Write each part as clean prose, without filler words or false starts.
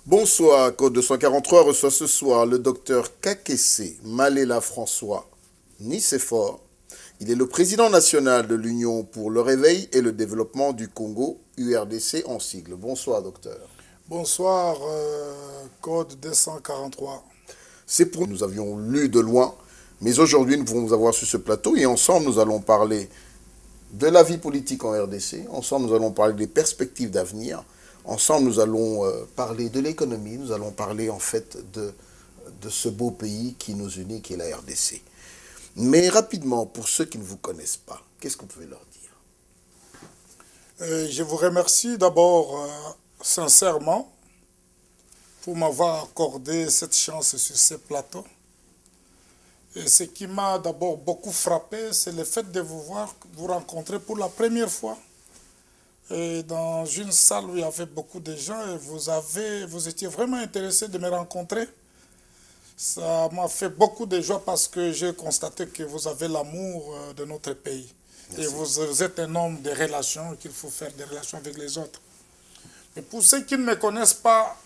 Bonsoir, Code 243 reçoit ce soir le docteur Kakese Malela François Nicéphore. Il est le président national de l'Union pour le réveil et le développement du Congo, URDC en sigle. Bonsoir, docteur. Bonsoir, Code 243. C'est pour nous avions lu de loin, mais aujourd'hui nous pouvons vous avoir sur ce plateau et ensemble nous allons parler de la vie politique en RDC, ensemble nous allons parler des perspectives d'avenir, ensemble nous allons parler de l'économie, nous allons parler en fait de ce beau pays qui nous unit, qui est la RDC. Mais rapidement, pour ceux qui ne vous connaissent pas, qu'est-ce que vous pouvez leur dire? Je vous remercie d'abord sincèrement pour m'avoir accordé cette chance sur ce plateau. Et ce qui m'a d'abord beaucoup frappé, c'est le fait de vous rencontrer pour la première fois. Et dans une salle où il y avait beaucoup de gens et vous étiez vraiment intéressé de me rencontrer. Ça m'a fait beaucoup de joie parce que j'ai constaté que vous avez l'amour de notre pays. Merci. Et vous êtes un homme de relations, qu'il faut faire des relations avec les autres. Mais pour ceux qui ne me connaissent pas,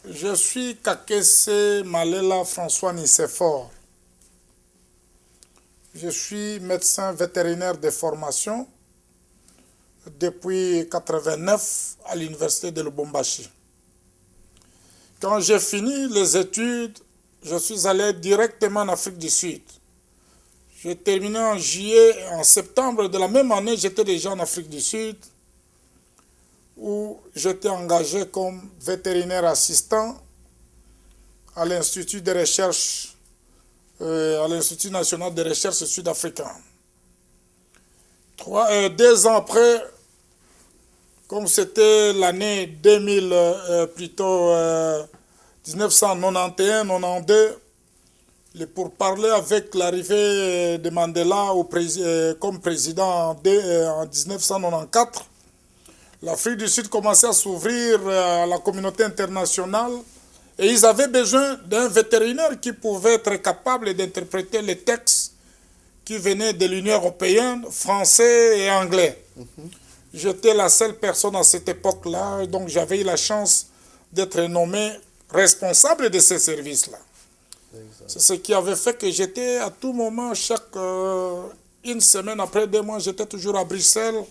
je suis Kakese Malela François Nicéphore. Je suis médecin vétérinaire de formation depuis 1989 à l'université de Lubumbashi. Quand j'ai fini les études, je suis allé directement en Afrique du Sud. J'ai terminé en juillet et en septembre de la même année, j'étais déjà en Afrique du Sud, où j'étais engagé comme vétérinaire assistant à l'Institut de recherche, à l'Institut national de recherche sud-africain. 2 ans après, comme c'était l'année 1991-92, pour parler avec l'arrivée de Mandela comme président en 1994, l'Afrique du Sud commençait à s'ouvrir à la communauté internationale et ils avaient besoin d'un vétérinaire qui pouvait être capable d'interpréter les textes qui venaient de l'Union européenne, français et anglais. J'étais la seule personne à cette époque-là, donc j'avais eu la chance d'être nommé responsable de ces services-là. C'est ce qui avait fait que j'étais à tout moment, une semaine après 2 mois, j'étais toujours à Bruxelles,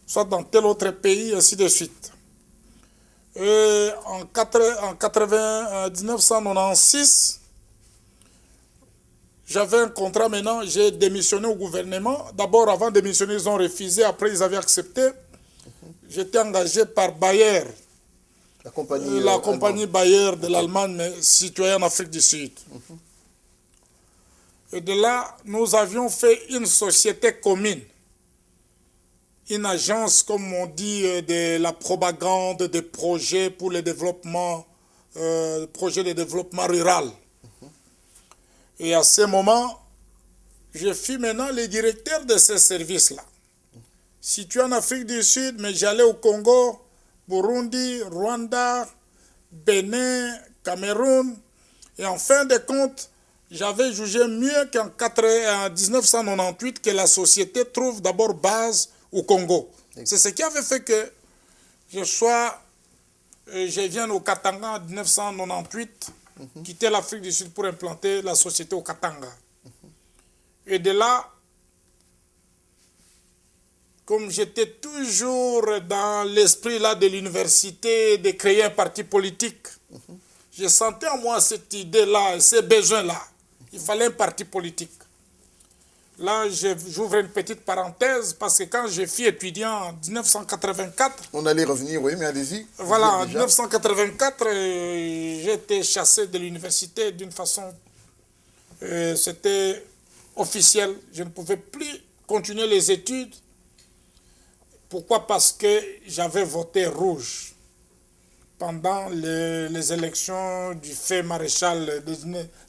soit dans tel autre pays, ainsi de suite. Et en 1996, j'avais un contrat maintenant, j'ai démissionné au gouvernement. D'abord, avant de démissionner, ils ont refusé, après ils avaient accepté. J'étais engagé par Bayer, la compagnie Bayer de l'Allemagne, mais située en Afrique du Sud. Et de là, nous avions fait une société commune, une agence, comme on dit, de la propagande des projets pour le développement, projets de développement rural. Et à ce moment, je fus maintenant le directeur de ces services-là. Situé en Afrique du Sud, mais j'allais au Congo, Burundi, Rwanda, Bénin, Cameroun. Et en fin de compte, j'avais jugé mieux qu'en 1998 que la société trouve d'abord base au Congo. C'est ce qui avait fait que je viens au Katanga en 1998, quitter l'Afrique du Sud pour implanter la société au Katanga. Et de là, comme j'étais toujours dans l'esprit là de l'université de créer un parti politique, je sentais en moi cette idée-là, ces besoins-là. Il fallait un parti politique. Là, j'ouvre une petite parenthèse parce que quand je fus étudiant en 1984... On allait revenir, oui, mais allez-y. Voilà, en 1984, j'ai été chassé de l'université d'une façon... C'était officiel. Je ne pouvais plus continuer les études. Pourquoi? Parce que j'avais voté rouge pendant les élections du fait maréchal de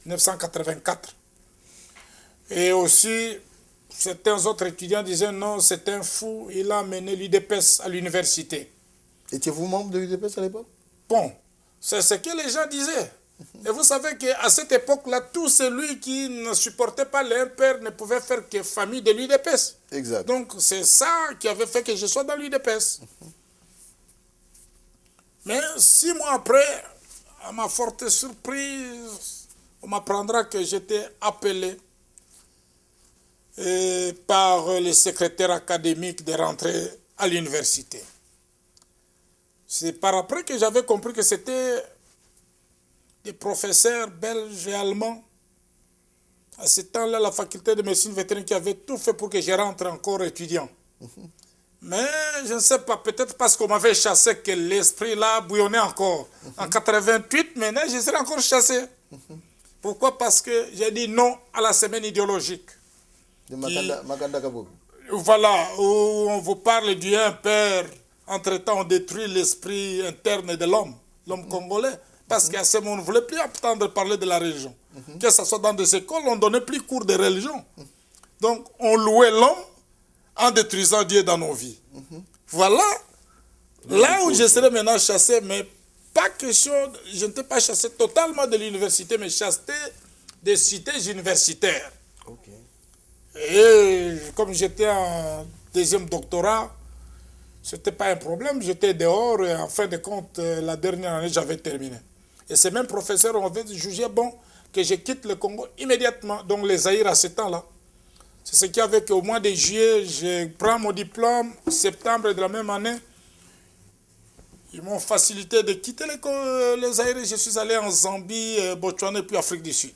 1984. Et aussi, certains autres étudiants disaient non, c'est un fou, il a amené l'UDPS à l'université. Étiez-vous membre de l'UDPS à l'époque? Bon, c'est ce que les gens disaient. Et vous savez qu'à cette époque-là, tout celui qui ne supportait pas l'IMPR ne pouvait faire que famille de l'UDPS. Exact. Donc c'est ça qui avait fait que je sois dans l'UDPS. Mais 6 mois après, à ma forte surprise, on m'apprendra que j'étais appelé par les secrétaires académiques de rentrer à l'université. C'est par après que j'avais compris que c'était des professeurs belges et allemands. À ce temps-là, la faculté de médecine vétérinaire qui avait tout fait pour que je rentre encore étudiant. Mais je ne sais pas, peut-être parce qu'on m'avait chassé que l'esprit là bouillonnait encore. En 88, maintenant, je serais encore chassé. Pourquoi? Parce que j'ai dit non à la semaine idéologique. Voilà, où on vous parle du un père, entre-temps on détruit l'esprit interne de l'homme congolais, parce qu'à ce moment on ne voulait plus entendre parler de la religion. Que ce soit dans des écoles, on ne donnait plus cours de religion. Donc on louait l'homme en détruisant Dieu dans nos vies. Voilà, là où je serais maintenant chassé, mais pas question, je n'étais pas chassé totalement de l'université, mais chassé des cités universitaires. Okay. Et comme j'étais en deuxième doctorat, ce n'était pas un problème, j'étais dehors et en fin de compte, la dernière année, j'avais terminé. Et ces mêmes professeurs ont jugé bon que je quitte le Congo immédiatement, donc les Zaïre à ce temps-là. C'est ce qui a fait qu'au mois de juillet, je prends mon diplôme, septembre de la même année, ils m'ont facilité de quitter les Zaïre. Je suis allé en Zambie, Botswana et puis Afrique du Sud.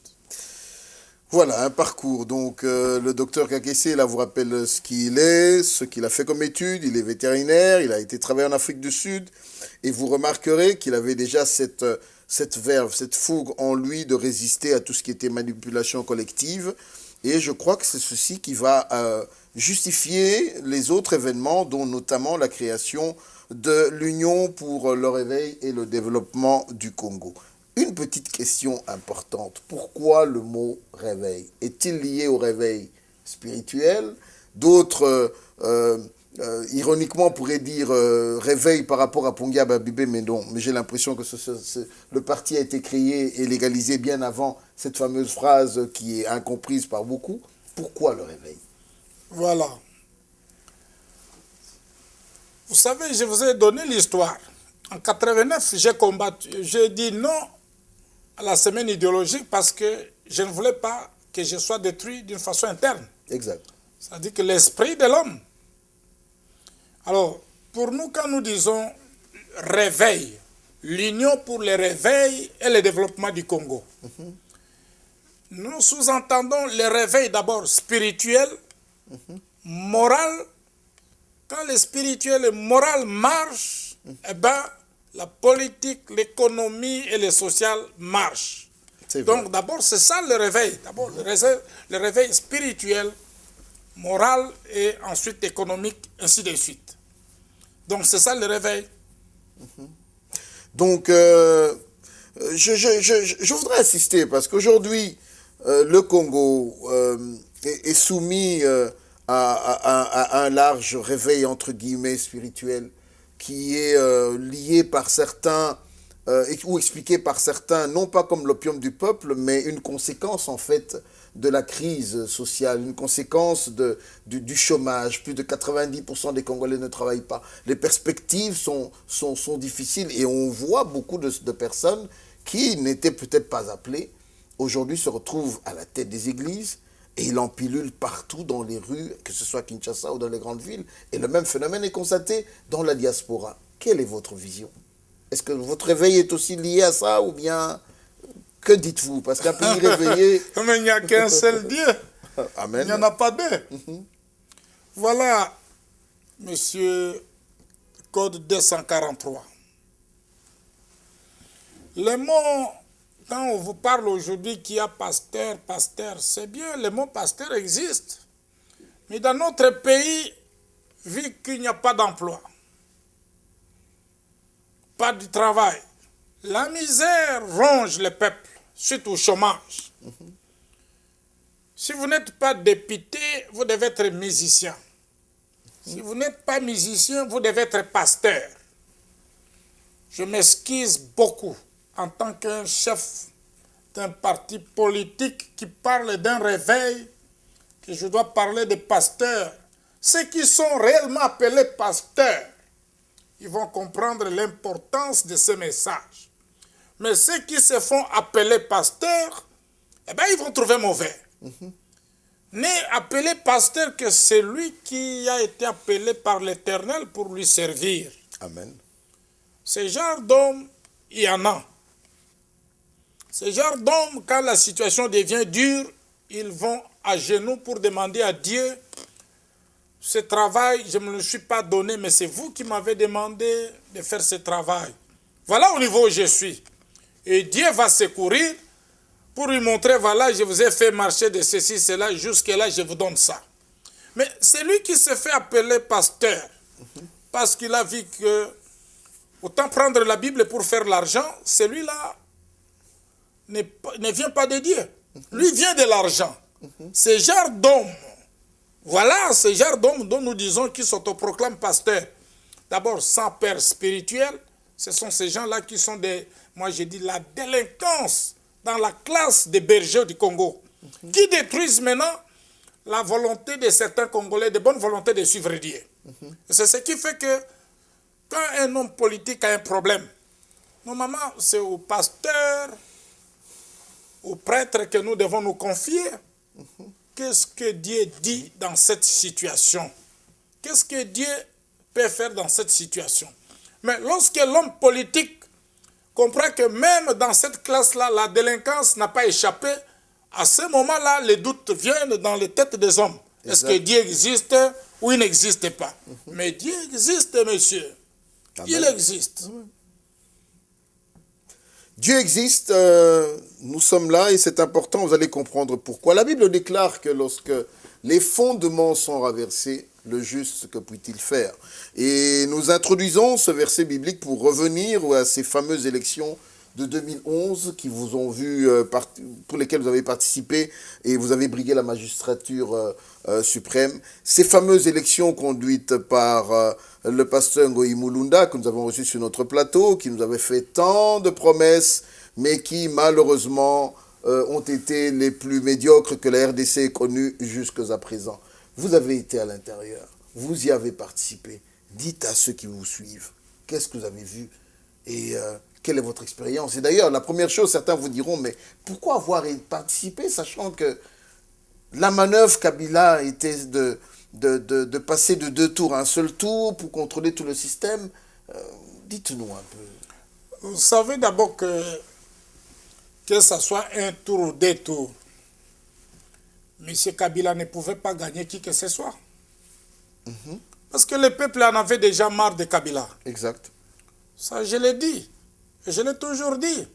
Voilà, un parcours. Donc, le docteur Kakessé, là, vous rappelle ce qu'il est, ce qu'il a fait comme étude. Il est vétérinaire, il a été travailler en Afrique du Sud. Et vous remarquerez qu'il avait déjà cette verve, cette fougue en lui de résister à tout ce qui était manipulation collective. Et je crois que c'est ceci qui va justifier les autres événements, dont notamment la création de l'Union pour le réveil et le développement du Congo. Une petite question importante. Pourquoi le mot réveil? Est-il lié au réveil spirituel? D'autres, ironiquement, pourraient dire réveil par rapport à Pongia Babibé, mais non. Mais j'ai l'impression que le parti a été créé et légalisé bien avant cette fameuse phrase qui est incomprise par beaucoup. Pourquoi le réveil? Voilà. Vous savez, je vous ai donné l'histoire. En 89, j'ai dit non à la semaine idéologique parce que je ne voulais pas que je sois détruit d'une façon interne. Exact. C'est-à-dire que l'esprit de l'homme. Alors, pour nous, quand nous disons réveil, l'union pour le réveil et le développement du Congo, nous sous-entendons le réveil d'abord spirituel, moral. Quand le spirituel et le moral marchent, eh ben, la politique, l'économie et le social marchent. Donc d'abord, c'est ça le réveil. D'abord, le réveil spirituel, moral et ensuite économique, ainsi de suite. Donc c'est ça le réveil. Donc, je voudrais insister parce qu'aujourd'hui, le Congo est soumis à un large réveil, entre guillemets, spirituel, qui est lié par certains, ou expliqué par certains, non pas comme l'opium du peuple, mais une conséquence, en fait, de la crise sociale, une conséquence du chômage. Plus de 90% des Congolais ne travaillent pas. Les perspectives sont difficiles et on voit beaucoup de personnes qui n'étaient peut-être pas appelées, aujourd'hui se retrouvent à la tête des églises, et il en pilule partout dans les rues, que ce soit à Kinshasa ou dans les grandes villes. Et le même phénomène est constaté dans la diaspora. Quelle est votre vision? Est-ce que votre réveil est aussi lié à ça ou bien que dites-vous? Parce qu'un pays réveillé... Mais il n'y a qu'un seul Dieu. Amen. Il n'y en a pas deux. Voilà, monsieur Code 243. Le mot... Quand on vous parle aujourd'hui qu'il y a pasteur, c'est bien, le mot pasteur existe. Mais dans notre pays, vu qu'il n'y a pas d'emploi, pas de travail, la misère ronge le peuple, suite au chômage. Si vous n'êtes pas député, vous devez être musicien. Si vous n'êtes pas musicien, vous devez être pasteur. Je m'excuse beaucoup en tant qu'un chef d'un parti politique qui parle d'un réveil, que je dois parler de pasteurs. Ceux qui sont réellement appelés pasteurs, ils vont comprendre l'importance de ce message. Mais ceux qui se font appeler pasteurs, eh bien, ils vont trouver mauvais. N'est appelé pasteur que celui qui a été appelé par l'Éternel pour lui servir. Amen. Ce genre d'homme, il y en a. Ce genre d'homme, quand la situation devient dure, ils vont à genoux pour demander à Dieu, ce travail, je ne me le suis pas donné, mais c'est vous qui m'avez demandé de faire ce travail. Voilà au niveau où je suis. Et Dieu va secourir pour lui montrer, voilà, je vous ai fait marcher de ceci, cela, jusque-là, je vous donne ça. Mais celui qui se fait appeler pasteur, parce qu'il a vu que autant prendre la Bible pour faire l'argent, celui-là ne vient pas de Dieu. Lui vient de l'argent. Ce genre d'homme, voilà ce genre d'homme dont nous disons qu'ils s'autoproclament pasteurs. D'abord, sans père spirituel, ce sont ces gens-là qui sont des, moi je dis, la délinquance dans la classe des bergers du Congo, qui détruisent maintenant la volonté de certains Congolais, de bonne volonté de suivre Dieu. C'est ce qui fait que quand un homme politique a un problème, normalement c'est au pasteur, au prêtre que nous devons nous confier. Qu'est-ce que Dieu dit dans cette situation? Qu'est-ce que Dieu peut faire dans cette situation? Mais lorsque l'homme politique comprend que même dans cette classe-là, la délinquance n'a pas échappé, à ce moment-là, les doutes viennent dans les têtes des hommes. Est-ce que Dieu existe ou il n'existe pas? Mais Dieu existe, monsieur. Amen. Il existe. Amen. Dieu existe, nous sommes là et c'est important, vous allez comprendre pourquoi. La Bible déclare que lorsque les fondements sont renversés, le juste, que peut-il faire? Et nous introduisons ce verset biblique pour revenir à ces fameuses élections de 2011 qui vous ont vu, pour lesquelles vous avez participé et vous avez brigué la magistrature suprême. Ces fameuses élections conduites par le pasteur Ngoï Mulunda, que nous avons reçu sur notre plateau, qui nous avait fait tant de promesses, mais qui malheureusement ont été les plus médiocres que la RDC ait connues jusqu'à présent. Vous avez été à l'intérieur, vous y avez participé. Dites à ceux qui vous suivent, qu'est-ce que vous avez vu et quelle est votre expérience? Et d'ailleurs, la première chose, certains vous diront, mais pourquoi avoir participé, sachant que la manœuvre Kabila était de passer de 2 tours à un seul tour pour contrôler tout le système? Dites-nous un peu. Vous savez d'abord que ce soit un tour ou 2 tours, M. Kabila ne pouvait pas gagner qui que ce soit. Parce que le peuple en avait déjà marre de Kabila. Exact. Ça, je l'ai dit. Et je l'ai toujours dit.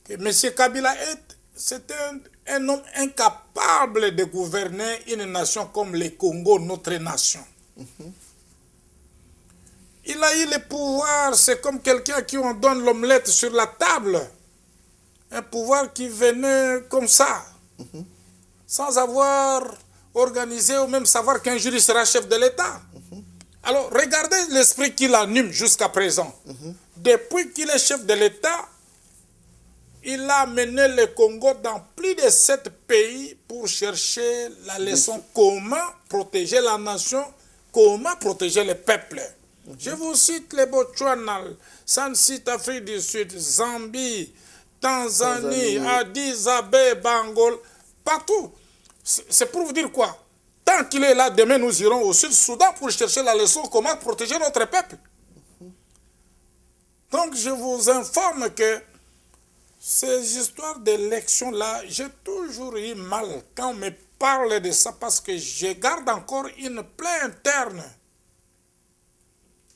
Que M. Kabila c'était un homme incapable de gouverner une nation comme le Congo, notre nation. Il a eu le pouvoir, c'est comme quelqu'un à qui on donne l'omelette sur la table. Un pouvoir qui venait comme ça. Sans avoir organisé ou même savoir qu'un jour il sera chef de l'État. Alors, regardez l'esprit qu'il anime jusqu'à présent. Depuis qu'il est chef de l'État, il a mené le Congo dans plus de 7 pays pour chercher la leçon comment protéger la nation, comment protéger le peuple. Je vous cite les Botswana, Saint-Cite, Afrique du Sud, Zambie, Tanzanie, Addis Abeba, Angola, partout. C'est pour vous dire quoi? Tant qu'il est là, demain nous irons au Sud-Soudan pour chercher la leçon comment protéger notre peuple. Donc je vous informe que ces histoires d'élections-là, j'ai toujours eu mal quand on me parle de ça parce que je garde encore une plaie interne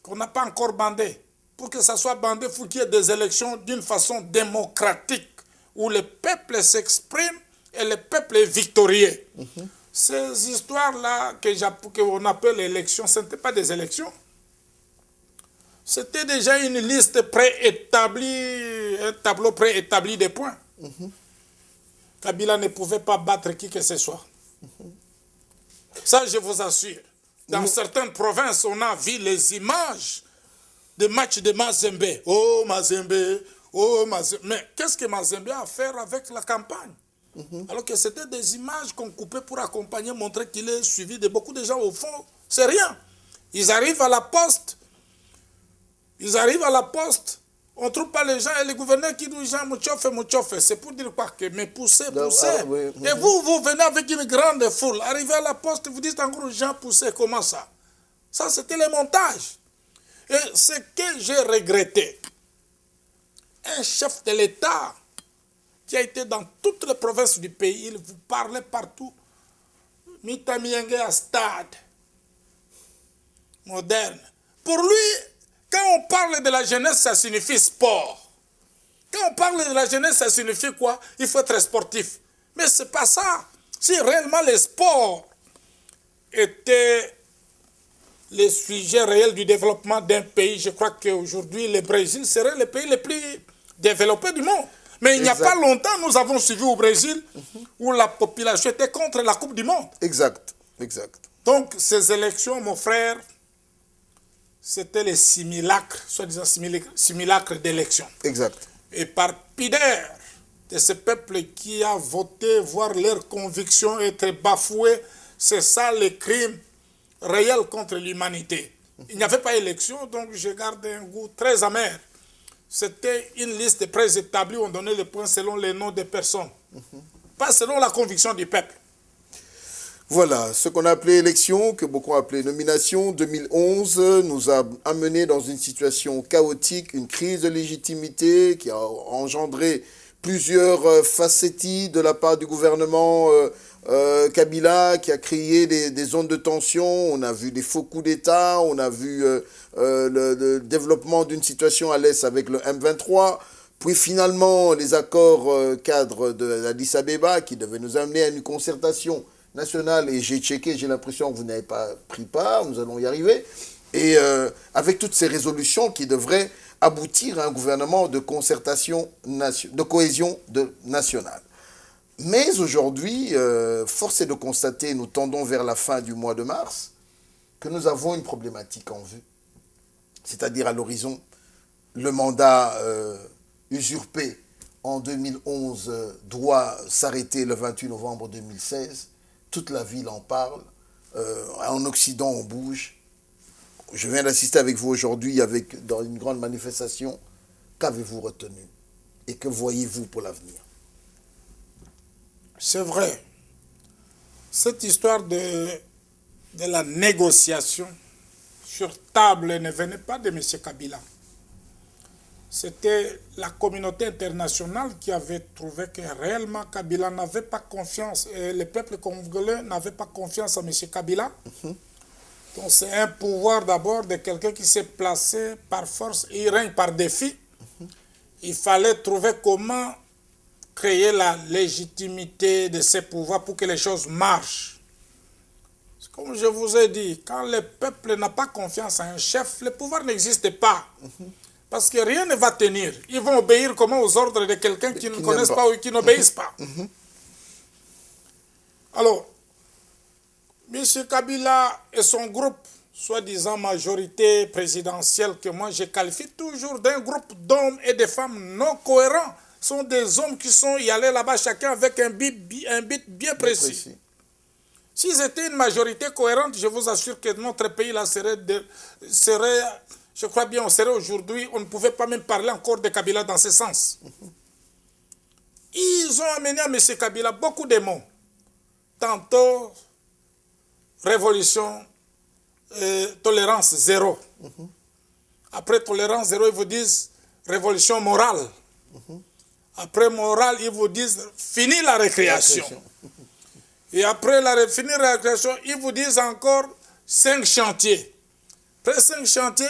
qu'on n'a pas encore bandée. Pour que ça soit bandé, il faut qu'il y ait des élections d'une façon démocratique où le peuple s'exprime et le peuple est victorieux. Ces histoires-là qu'on appelle élections, ce n'étaient pas des élections. C'était déjà une liste préétablie, un tableau préétabli des points. Kabila ne pouvait pas battre qui que ce soit. Ça, je vous assure. Dans certaines provinces, on a vu les images des matchs de Mazembe. Oh, Mazembe, oh, Mazembe. Mais qu'est-ce que Mazembe a à faire avec la campagne? Alors que c'était des images qu'on coupait pour accompagner, montrer qu'il est suivi de beaucoup de gens. Au fond, c'est rien. Ils arrivent à la poste. Ils arrivent à la poste, on ne trouve pas les gens, et le gouverneur qui dit Jean Mouchofe, c'est pour dire quoi que mais poussez. Oui. Et vous venez avec une grande foule, arrivez à la poste, vous dites encore Jean poussez, comment ça? Ça, c'était les montages. Et ce que j'ai regretté, un chef de l'État qui a été dans toutes les provinces du pays, il vous parlait partout. Mitamienge à stade moderne. Pour lui, quand on parle de la jeunesse, ça signifie sport. Quand on parle de la jeunesse, ça signifie quoi? Il faut être sportif. Mais ce n'est pas ça. Si réellement le sport était le sujet réel du développement d'un pays, je crois qu'aujourd'hui, le Brésil serait le pays le plus développé du monde. Mais il n'y a pas longtemps, nous avons suivi au Brésil où la population était contre la Coupe du Monde. Exact. Donc, ces élections, mon frère, c'était les simulacres, soi-disant simulacres d'élections. Exact. Et par pudeur de ce peuple qui a voté, voir leurs convictions être bafouées, c'est ça le crime réel contre l'humanité. Il n'y avait pas élection, donc je garde un goût très amer. C'était une liste préétablie où on donnait les points selon les noms des personnes, pas selon la conviction du peuple. Voilà, ce qu'on a appelé élection, que beaucoup ont appelé nomination, 2011, nous a amené dans une situation chaotique, une crise de légitimité qui a engendré plusieurs facettis de la part du gouvernement Kabila, qui a créé des zones de tension. On a vu des faux coups d'État, on a vu le développement d'une situation à l'Est avec le M23, puis finalement les accords cadres d'Addis Abeba qui devaient nous amener à une concertation nationale, et j'ai checké, j'ai l'impression que vous n'avez pas pris part, nous allons y arriver, et avec toutes ces résolutions qui devraient aboutir à un gouvernement de concertation, de cohésion nationale. Mais aujourd'hui, force est de constater, nous tendons vers la fin du mois de mars, que nous avons une problématique en vue. C'est-à-dire à l'horizon, le mandat usurpé en 2011 doit s'arrêter le 28 novembre 2016. Toute la ville en parle. En Occident, on bouge. Je viens d'assister avec vous aujourd'hui dans une grande manifestation. Qu'avez-vous retenu? Et que voyez-vous pour l'avenir? C'est vrai. Cette histoire de la négociation sur table ne venait pas de M. Kabila. C'était la communauté internationale qui avait trouvé que réellement Kabila n'avait pas confiance, et le peuple congolais n'avait pas confiance en M. Kabila. Donc c'est un pouvoir d'abord de quelqu'un qui s'est placé par force, il règne par défi. Il fallait trouver comment créer la légitimité de ces pouvoirs pour que les choses marchent. Comme je vous ai dit, quand le peuple n'a pas confiance en un chef, le pouvoir n'existe pas. Parce que rien ne va tenir. Ils vont obéir comment aux ordres de quelqu'un qui ne connaissent pas ou qui n'obéissent pas. Alors, M. Kabila et son groupe, soi-disant majorité présidentielle, que moi je qualifie toujours d'un groupe d'hommes et de femmes non cohérents, sont des hommes qui sont y allés là-bas, chacun avec un but bien précis. S'ils étaient une majorité cohérente, je vous assure que notre pays là serait je crois bien, on serait aujourd'hui, on ne pouvait pas même parler encore de Kabila dans ce sens. Ils ont amené à M. Kabila beaucoup de mots. Tantôt, révolution, tolérance zéro. Après tolérance zéro, ils vous disent révolution morale. Après morale, ils vous disent fini la récréation. Et après finir la récréation, ils vous disent encore 5 chantiers. Après 5 chantiers,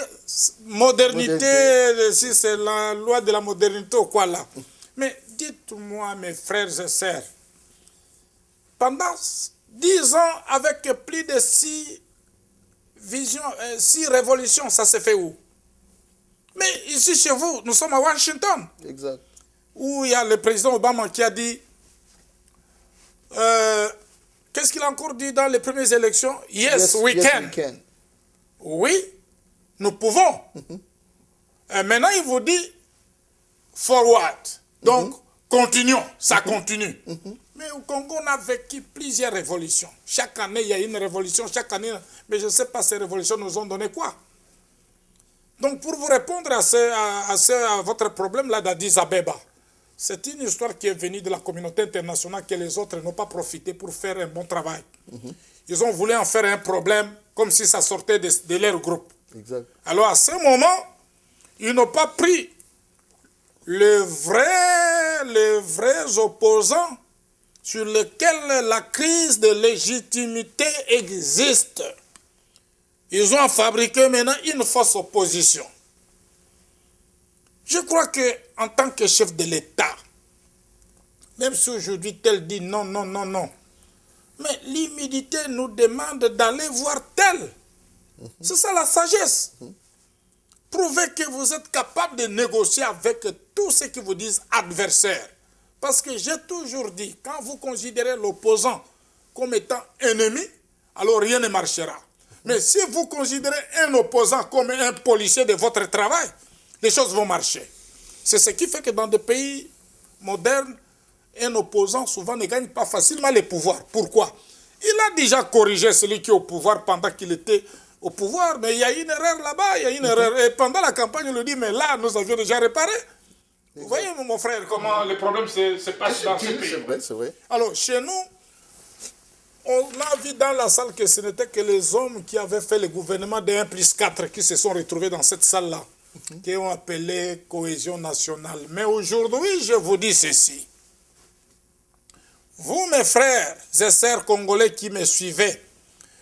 modernité, si c'est la loi de la modernité ou quoi là. Mais dites-moi, mes frères et sœurs, pendant 10 ans, avec plus de 6 révolutions, ça se fait où? Mais ici, chez vous, nous sommes à Washington. Exact. Où il y a le président Obama qui a dit, qu'est-ce qu'il a encore dit dans les premières élections? Yes, we can. Oui, nous pouvons. Et maintenant, il vous dit forward. Donc, continuons, ça continue. Mais au Congo, on a vécu plusieurs révolutions. Chaque année, il y a une révolution, chaque année. Mais je ne sais pas, ces révolutions nous ont donné quoi? Donc, pour vous répondre à votre problème là d'Addis Abeba, c'est une histoire qui est venue de la communauté internationale que les autres n'ont pas profité pour faire un bon travail. Ils ont voulu en faire un problème comme si ça sortait de leur groupe. Exact. Alors, à ce moment, ils n'ont pas pris les vrais opposants sur lesquels la crise de légitimité existe. Ils ont fabriqué maintenant une fausse opposition. Je crois qu'en tant que chef de l'État, même si aujourd'hui tel dit non, non, non, non, mais l'humilité nous demande d'aller voir tel. C'est ça la sagesse. Prouvez que vous êtes capable de négocier avec tous ceux qui vous disent adversaires. Parce que j'ai toujours dit, quand vous considérez l'opposant comme étant ennemi, alors rien ne marchera. Mais si vous considérez un opposant comme un policier de votre travail, les choses vont marcher. C'est ce qui fait que dans des pays modernes, un opposant souvent ne gagne pas facilement les pouvoirs. Pourquoi? Il a déjà corrigé celui qui est au pouvoir pendant qu'il était au pouvoir, mais il y a une erreur là-bas, il y a une erreur. Et pendant la campagne, on lui dit, mais là, nous avions déjà réparé. Vous voyez, mon frère, comment les problèmes se passent dans ce pays. C'est vrai, c'est vrai. Alors, chez nous, on a vu dans la salle que ce n'était que les hommes qui avaient fait le gouvernement de 1+4 qui se sont retrouvés dans cette salle-là, qui ont appelé cohésion nationale. Mais aujourd'hui, je vous dis ceci. Vous, mes frères et sœurs congolais qui me suivez,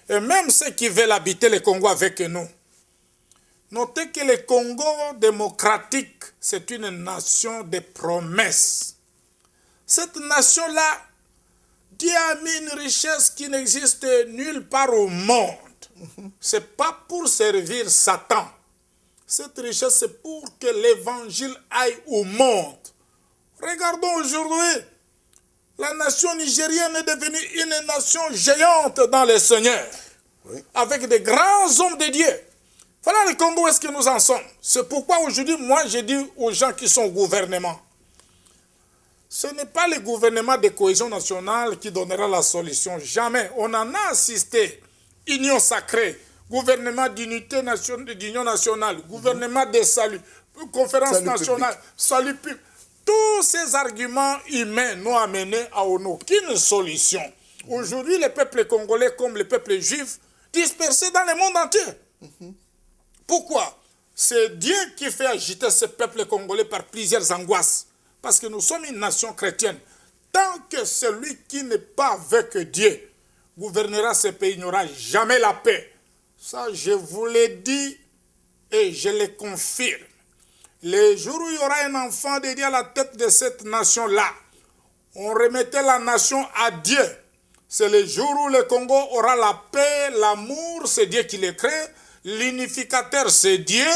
et même ceux qui veulent habiter le Congo avec nous, notez que le Congo démocratique, c'est une nation de promesses. Cette nation-là, Dieu a mis une richesse qui n'existe nulle part au monde. Ce n'est pas pour servir Satan. Cette richesse, c'est pour que l'évangile aille au monde. Regardons aujourd'hui, la nation nigérienne est devenue une nation géante dans le Seigneur, avec des grands hommes de Dieu. Voilà le Congo, où est-ce que nous en sommes. C'est pourquoi aujourd'hui, moi, je dis aux gens qui sont au gouvernement, ce n'est pas le gouvernement de cohésion nationale qui donnera la solution. Jamais. On en a assisté. Union sacrée, gouvernement d'unité d'union nationale, gouvernement de salut, conférence nationale, salut public. Tous ces arguments humains n'ont amené à aucune solution. Aujourd'hui, les peuples congolais, comme les peuples juifs, dispersés dans le monde entier. Pourquoi? C'est Dieu qui fait agiter ce peuple congolais par plusieurs angoisses. Parce que nous sommes une nation chrétienne. Tant que celui qui n'est pas avec Dieu gouvernera ce pays, il n'y aura jamais la paix. Ça, je vous l'ai dit et je le confirme. Le jour où il y aura un enfant dédié à la tête de cette nation-là, on remettait la nation à Dieu. C'est le jour où le Congo aura la paix, l'amour, c'est Dieu qui le crée. L'unificateur, c'est Dieu.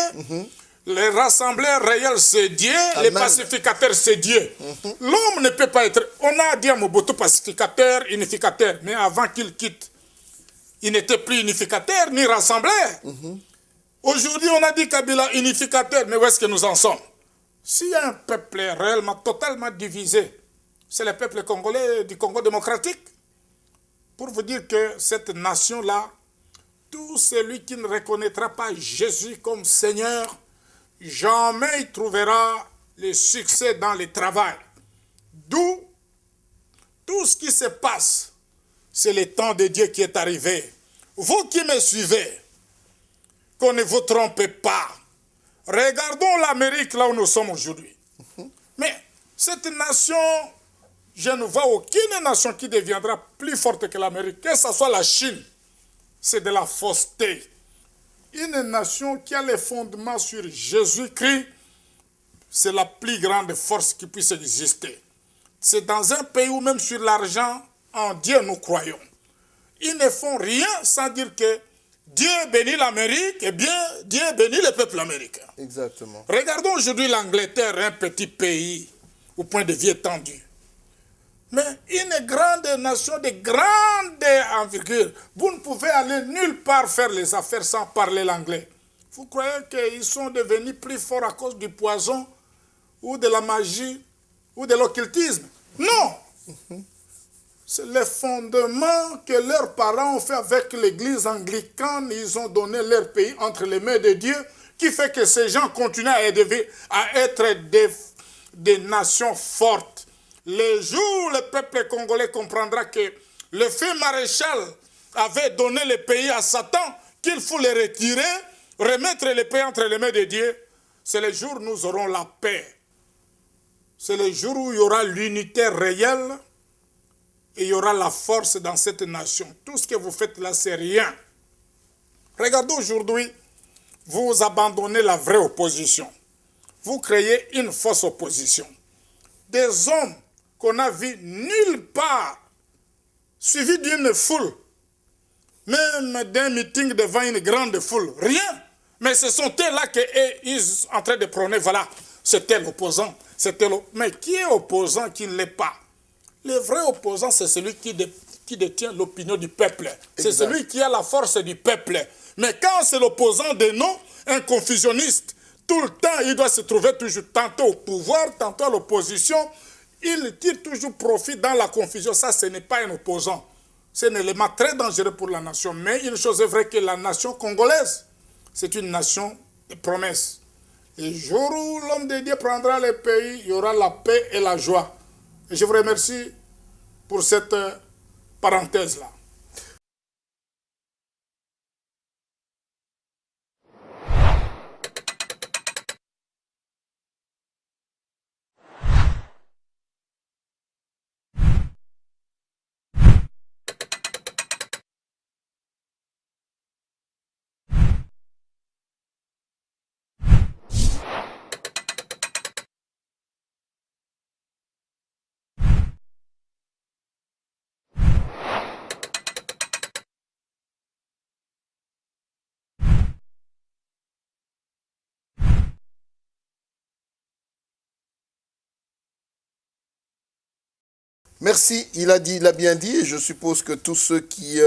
Les rassembleurs réels, c'est Dieu. Amen. Les pacificateurs, c'est Dieu. L'homme ne peut pas être... On a dit à Mobutu pacificateur, unificateur. Mais avant qu'il quitte, il n'était plus unificateur ni rassembleur. Aujourd'hui, on a dit Kabila unificateur. Mais où est-ce que nous en sommes? S'il y a un peuple réellement, totalement divisé, c'est le peuple congolais du Congo démocratique. Pour vous dire que cette nation-là, tout celui qui ne reconnaîtra pas Jésus comme Seigneur, jamais il trouvera le succès dans le travail. D'où tout ce qui se passe, c'est le temps de Dieu qui est arrivé. Vous qui me suivez, qu'on ne vous trompe pas. Regardons l'Amérique là où nous sommes aujourd'hui. Mais cette nation, je ne vois aucune nation qui deviendra plus forte que l'Amérique, que ce soit la Chine. C'est de la fausseté. Une nation qui a les fondements sur Jésus-Christ, c'est la plus grande force qui puisse exister. C'est dans un pays où même sur l'argent, en Dieu nous croyons. Ils ne font rien sans dire que Dieu bénit l'Amérique et bien Dieu bénit le peuple américain. Exactement. Regardons aujourd'hui l'Angleterre, un petit pays au point de vue étendu. Mais une grande nation de grande envergure. Vous ne pouvez aller nulle part faire les affaires sans parler l'anglais. Vous croyez qu'ils sont devenus plus forts à cause du poison ou de la magie ou de l'occultisme? Non. C'est le fondement que leurs parents ont fait avec l'église anglicane. Ils ont donné leur pays entre les mains de Dieu. qui fait que ces gens continuent à être des nations fortes. Le jour où le peuple congolais comprendra que le feu maréchal avait donné le pays à Satan, qu'il faut le retirer, remettre le pays entre les mains de Dieu, c'est le jour où nous aurons la paix. C'est le jour où il y aura l'unité réelle et il y aura la force dans cette nation. Tout ce que vous faites là, c'est rien. Regardez aujourd'hui, vous abandonnez la vraie opposition. Vous créez une fausse opposition. Des hommes qu'on n'a vus nulle part, suivis d'une foule, même d'un meeting devant une grande foule, rien. Mais ce sont eux-là qu'ils sont en train de prôner, voilà, c'était l'opposant. Mais qui est opposant, qui ne l'est pas? Le vrai opposant, c'est celui qui détient l'opinion du peuple. C'est celui qui a la force du peuple. Mais quand c'est l'opposant de nous, un confusionniste, tout le temps, il doit se trouver toujours tantôt au pouvoir, tantôt à l'opposition. Il tire toujours profit dans la confusion. Ça, ce n'est pas un opposant. C'est un élément très dangereux pour la nation. Mais une chose est vraie, que la nation congolaise, c'est une nation de promesses. Le jour où l'homme de Dieu prendra le pays, il y aura la paix et la joie. Et je vous remercie pour cette parenthèse-là. Merci, il a bien dit, et je suppose que tous ceux qui,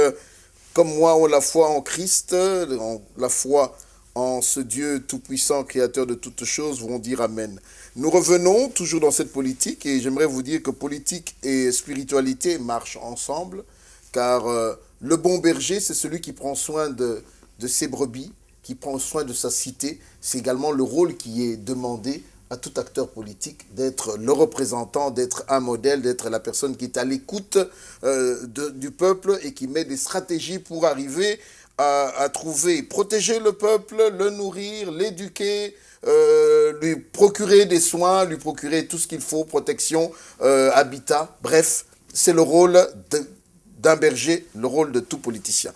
comme moi, ont la foi en Christ, ont la foi en ce Dieu tout-puissant, créateur de toutes choses, vont dire Amen. Nous revenons toujours dans cette politique, et j'aimerais vous dire que politique et spiritualité marchent ensemble, car le bon berger, c'est celui qui prend soin de ses brebis, qui prend soin de sa cité. C'est également le rôle qui est demandé à tout acteur politique, d'être le représentant, d'être un modèle, d'être la personne qui est à l'écoute du peuple et qui met des stratégies pour arriver à trouver, protéger le peuple, le nourrir, l'éduquer, lui procurer des soins, lui procurer tout ce qu'il faut, protection, habitat. Bref, c'est le rôle d'un berger, le rôle de tout politicien.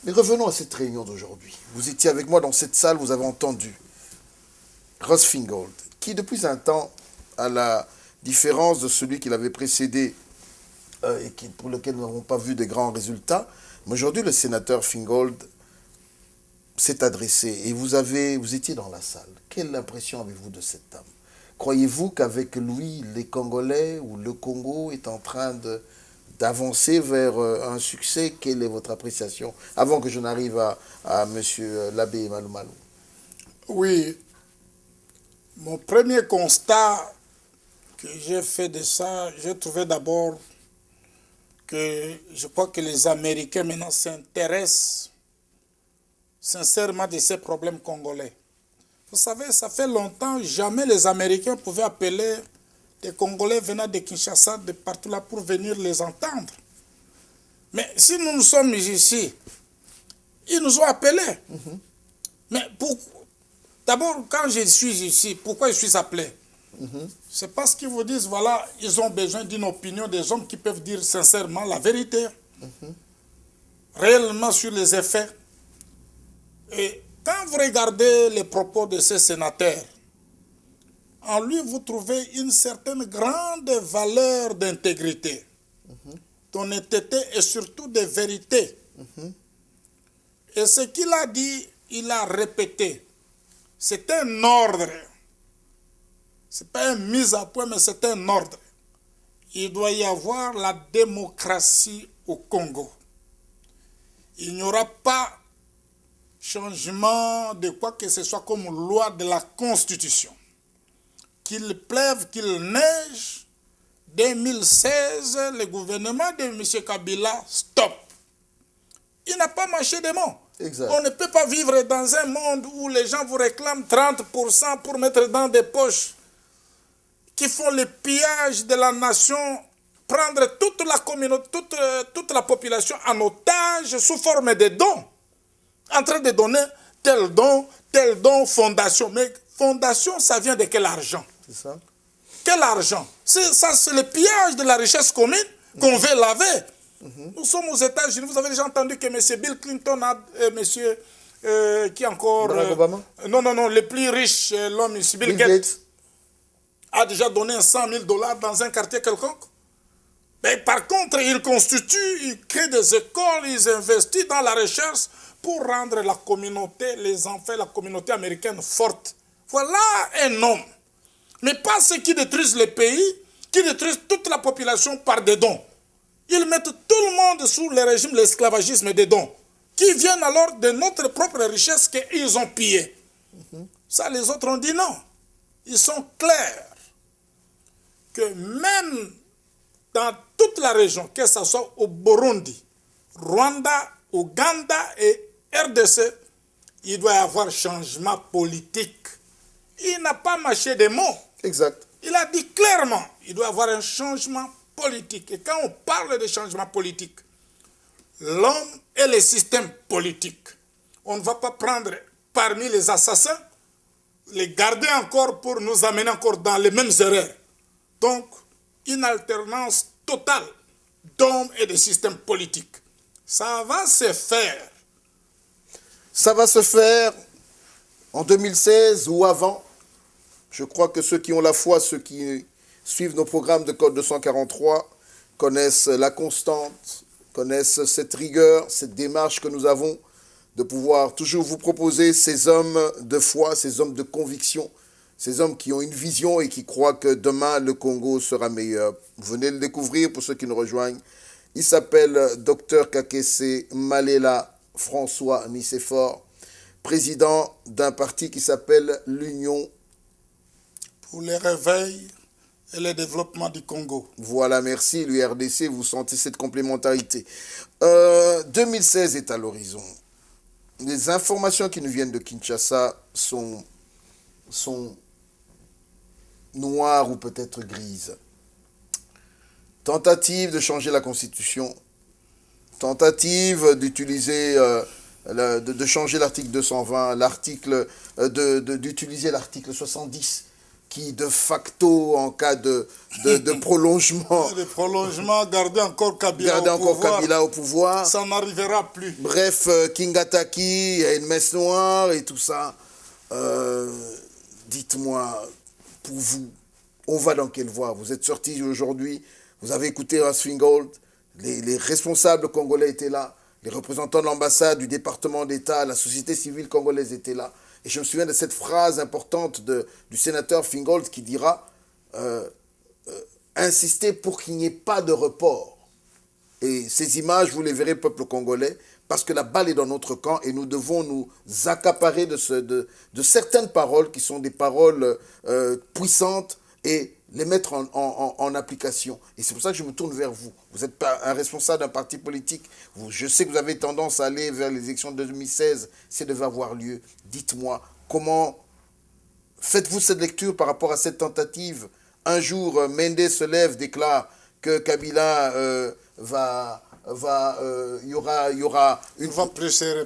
Mais revenons à cette réunion d'aujourd'hui. Vous étiez avec moi dans cette salle, vous avez entendu Russ Feingold, qui depuis un temps, à la différence de celui qui l'avait précédé et pour lequel nous n'avons pas vu de grands résultats, mais aujourd'hui le sénateur Feingold s'est adressé et vous étiez dans la salle. Quelle impression avez-vous de cette dame? Croyez-vous qu'avec lui, les Congolais ou le Congo est en train d'avancer vers un succès? Quelle est votre appréciation? Avant que je n'arrive à M. l'abbé Malou Malou. Oui. Mon premier constat que j'ai fait de ça, j'ai trouvé d'abord que je crois que les Américains maintenant s'intéressent sincèrement de ces problèmes congolais. Vous savez, ça fait longtemps, jamais les Américains pouvaient appeler des Congolais venant de Kinshasa, de partout là, pour venir les entendre. Mais si nous sommes ici, ils nous ont appelés. Mais pourquoi? D'abord, quand je suis ici, pourquoi je suis appelé? C'est parce qu'ils vous disent, voilà, ils ont besoin d'une opinion des hommes qui peuvent dire sincèrement la vérité, réellement sur les effets. Et quand vous regardez les propos de ces sénateurs, en lui, vous trouvez une certaine grande valeur d'intégrité, d'honnêteté et surtout de vérité. Et ce qu'il a dit, il a répété. C'est un ordre. Ce n'est pas une mise à point, mais c'est un ordre. Il doit y avoir la démocratie au Congo. Il n'y aura pas changement de quoi que ce soit comme loi de la Constitution. Qu'il pleuve, qu'il neige, 2016, le gouvernement de M. Kabila, stop. Il n'a pas marché des mots. Exact. On ne peut pas vivre dans un monde où les gens vous réclament 30% pour mettre dans des poches, qui font le pillage de la nation, prendre toute la communauté, toute la population en otage sous forme de dons, en train de donner tel don, fondation. Mais fondation, ça vient de quel argent? C'est ça. Quel argent? Ça, c'est le pillage de la richesse commune qu'on veut laver. Nous sommes aux États-Unis. Vous avez déjà entendu que M. Bill Clinton a, qui encore... Barack Obama? Non, le plus riche, l'homme, M. Bill Gates, a déjà donné $100 000 dans un quartier quelconque. Mais par contre, il crée des écoles, il investit dans la recherche pour rendre la communauté, les enfants, la communauté américaine forte. Voilà un homme. Mais pas ceux qui détruisent le pays, qui détruisent toute la population par des dons. Ils mettent tout le monde sous le régime de l'esclavagisme des dons, qui viennent alors de notre propre richesse qu'ils ont pillée. Ça, les autres ont dit non. Ils sont clairs que même dans toute la région, que ce soit au Burundi, Rwanda, Ouganda et RDC, il doit y avoir changement politique. Il n'a pas mâché des mots. Exact. Il a dit clairement, il doit y avoir un changement politique. Et quand on parle de changement politique, l'homme et le système politique, on ne va pas prendre parmi les assassins, les garder encore pour nous amener encore dans les mêmes erreurs. Donc, une alternance totale d'hommes et de systèmes politiques. Ça va se faire. Ça va se faire en 2016 ou avant. Je crois que ceux qui ont la foi, ceux qui suivent nos programmes de Code 243, connaissent la constante, connaissent cette rigueur, cette démarche que nous avons de pouvoir toujours vous proposer ces hommes de foi, ces hommes de conviction, ces hommes qui ont une vision et qui croient que demain le Congo sera meilleur. Vous venez le découvrir pour ceux qui nous rejoignent. Il s'appelle Dr Kakese Malela François Nicéphore, président d'un parti qui s'appelle l'Union pour le réveil et le développement du Congo. Voilà, merci, l'URDC, vous sentez cette complémentarité. 2016 est à l'horizon. Les informations qui nous viennent de Kinshasa sont noires ou peut-être grises. Tentative de changer la Constitution, tentative d'utiliser, de changer l'article 220, d'utiliser l'article 70, qui de facto, en cas de prolongement... De prolongement, garder encore Kabila au pouvoir. Ça n'arrivera plus. Bref, Kingataki, il y a une messe noire et tout ça. Dites-moi, pour vous, on va dans quelle voie? Vous êtes sortis aujourd'hui, vous avez écouté Rasfingold, les responsables congolais étaient là, les représentants de l'ambassade, du département d'État, la société civile congolaise était là. Et je me souviens de cette phrase importante du sénateur Fingold qui dira insister pour qu'il n'y ait pas de report. Et ces images, vous les verrez, peuple congolais, parce que la balle est dans notre camp et nous devons nous accaparer de certaines paroles qui sont des paroles puissantes et les mettre en application. Et c'est pour ça que je me tourne vers vous. Vous n'êtes pas un responsable d'un parti politique. Je sais que vous avez tendance à aller vers les élections de 2016. Ça devait avoir lieu. Dites-moi, comment faites-vous cette lecture par rapport à cette tentative? Un jour, Mendes se lève, déclare que Kabila il ne va plus se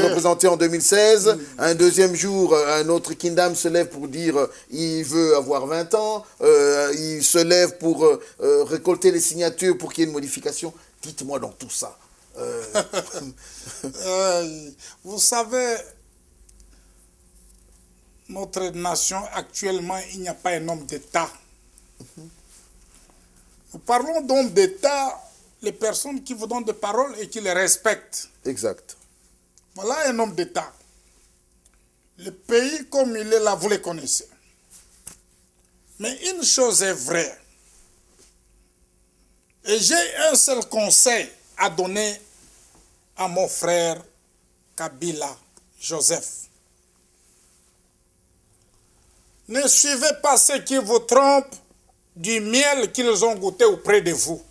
représenter en 2016. Un deuxième jour, un autre Kingdom se lève pour dire il veut avoir 20 ans. Il se lève pour récolter les signatures pour qu'il y ait une modification. Dites-moi dans tout ça. Vous savez, notre nation actuellement, il n'y a pas un homme d'État. Nous parlons d'hommes d'État, les personnes qui vous donnent des paroles et qui les respectent. Exact. Voilà un homme d'État. Le pays comme il est là, vous le connaissez. Mais une chose est vraie. Et j'ai un seul conseil à donner à mon frère Kabila Joseph. Ne suivez pas ceux qui vous trompent du miel qu'ils ont goûté auprès de vous.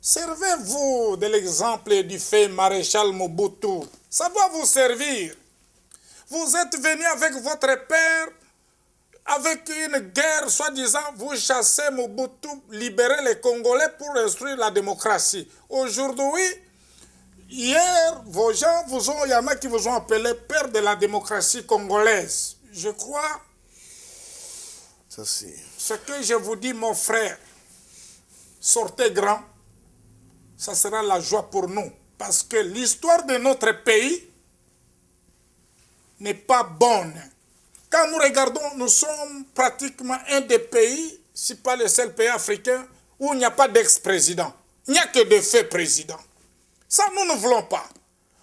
Servez-vous de l'exemple et du fait maréchal Mobutu. Ça va vous servir. Vous êtes venu avec votre père, avec une guerre, soi-disant, vous chassez Mobutu, libérez les Congolais pour instruire la démocratie. Aujourd'hui, hier, vos gens il y en a qui vous ont appelé père de la démocratie congolaise. Je crois, Ça, c'est... ce que je vous dis, mon frère, sortez grand, ça sera la joie pour nous. Parce que l'histoire de notre pays n'est pas bonne. Quand nous regardons, nous sommes pratiquement un des pays, si pas le seul pays africain, où il n'y a pas d'ex-président. Il n'y a que de faits présidents. Ça, nous ne voulons pas.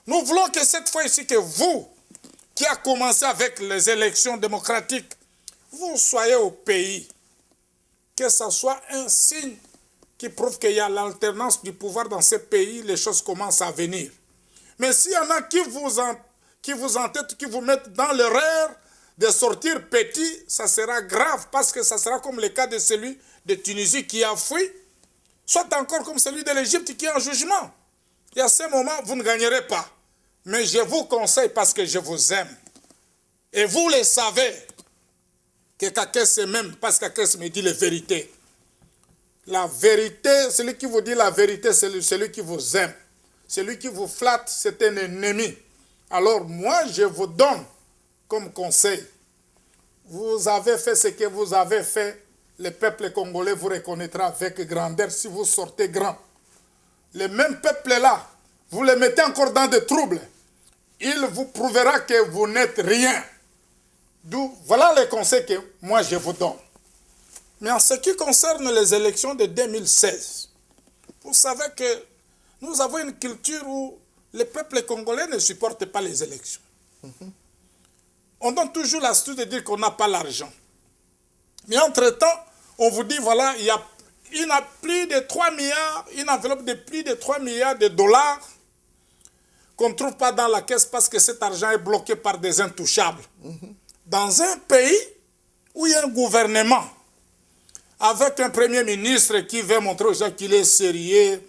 Nous voulons que cette fois-ci, que vous, qui a commencé avec les élections démocratiques, vous soyez au pays. Que ce soit un signe qui prouve qu'il y a l'alternance du pouvoir dans ce pays, les choses commencent à venir. Mais s'il y en a qui vous entêtent, qui vous mettent dans l'erreur de sortir petit, ça sera grave parce que ça sera comme le cas de celui de Tunisie qui a fui, soit encore comme celui de l'Égypte qui est en jugement. Et à ce moment, vous ne gagnerez pas. Mais je vous conseille parce que je vous aime. Et vous le savez, que Kakès m'aime parce que Kakès me dit la vérité. La vérité, celui qui vous dit la vérité, c'est celui qui vous aime. Celui qui vous flatte, c'est un ennemi. Alors moi, je vous donne comme conseil. Vous avez fait ce que vous avez fait. Le peuple congolais vous reconnaîtra avec grandeur si vous sortez grand. Le même peuple-là, vous le mettez encore dans des troubles. Il vous prouvera que vous n'êtes rien. D'où, voilà les conseils que moi je vous donne. Mais en ce qui concerne les élections de 2016, vous savez que nous avons une culture où le peuple congolais ne supporte pas les élections. On donne toujours l'astuce de dire qu'on n'a pas l'argent. Mais entre-temps, on vous dit, voilà, il y a plus de 3 milliards, une enveloppe de plus de 3 milliards de dollars qu'on ne trouve pas dans la caisse parce que cet argent est bloqué par des intouchables. Dans un pays où il y a un gouvernement avec un premier ministre qui veut montrer aux gens qu'il est sérieux,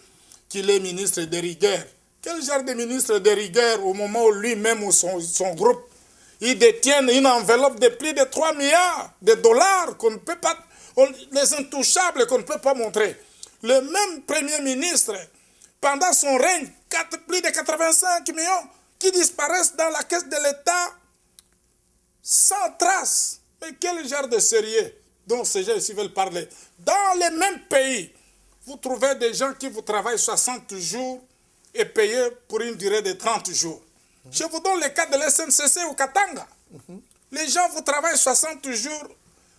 qu'il est ministre de rigueur. Quel genre de ministre de rigueur au moment où lui-même ou son groupe, ils détiennent une enveloppe de plus de 3 milliards de dollars qu'on ne peut pas, les intouchables qu'on ne peut pas montrer. Le même premier ministre, pendant son règne, plus de 85 millions qui disparaissent dans la caisse de l'État sans trace. Mais quel genre de sérieux dont ces gens ici veulent parler? Dans les mêmes pays, vous trouvez des gens qui vous travaillent 60 jours et payés pour une durée de 30 jours. Je vous donne le cas de la SNCC au Katanga. Les gens vous travaillent 60 jours,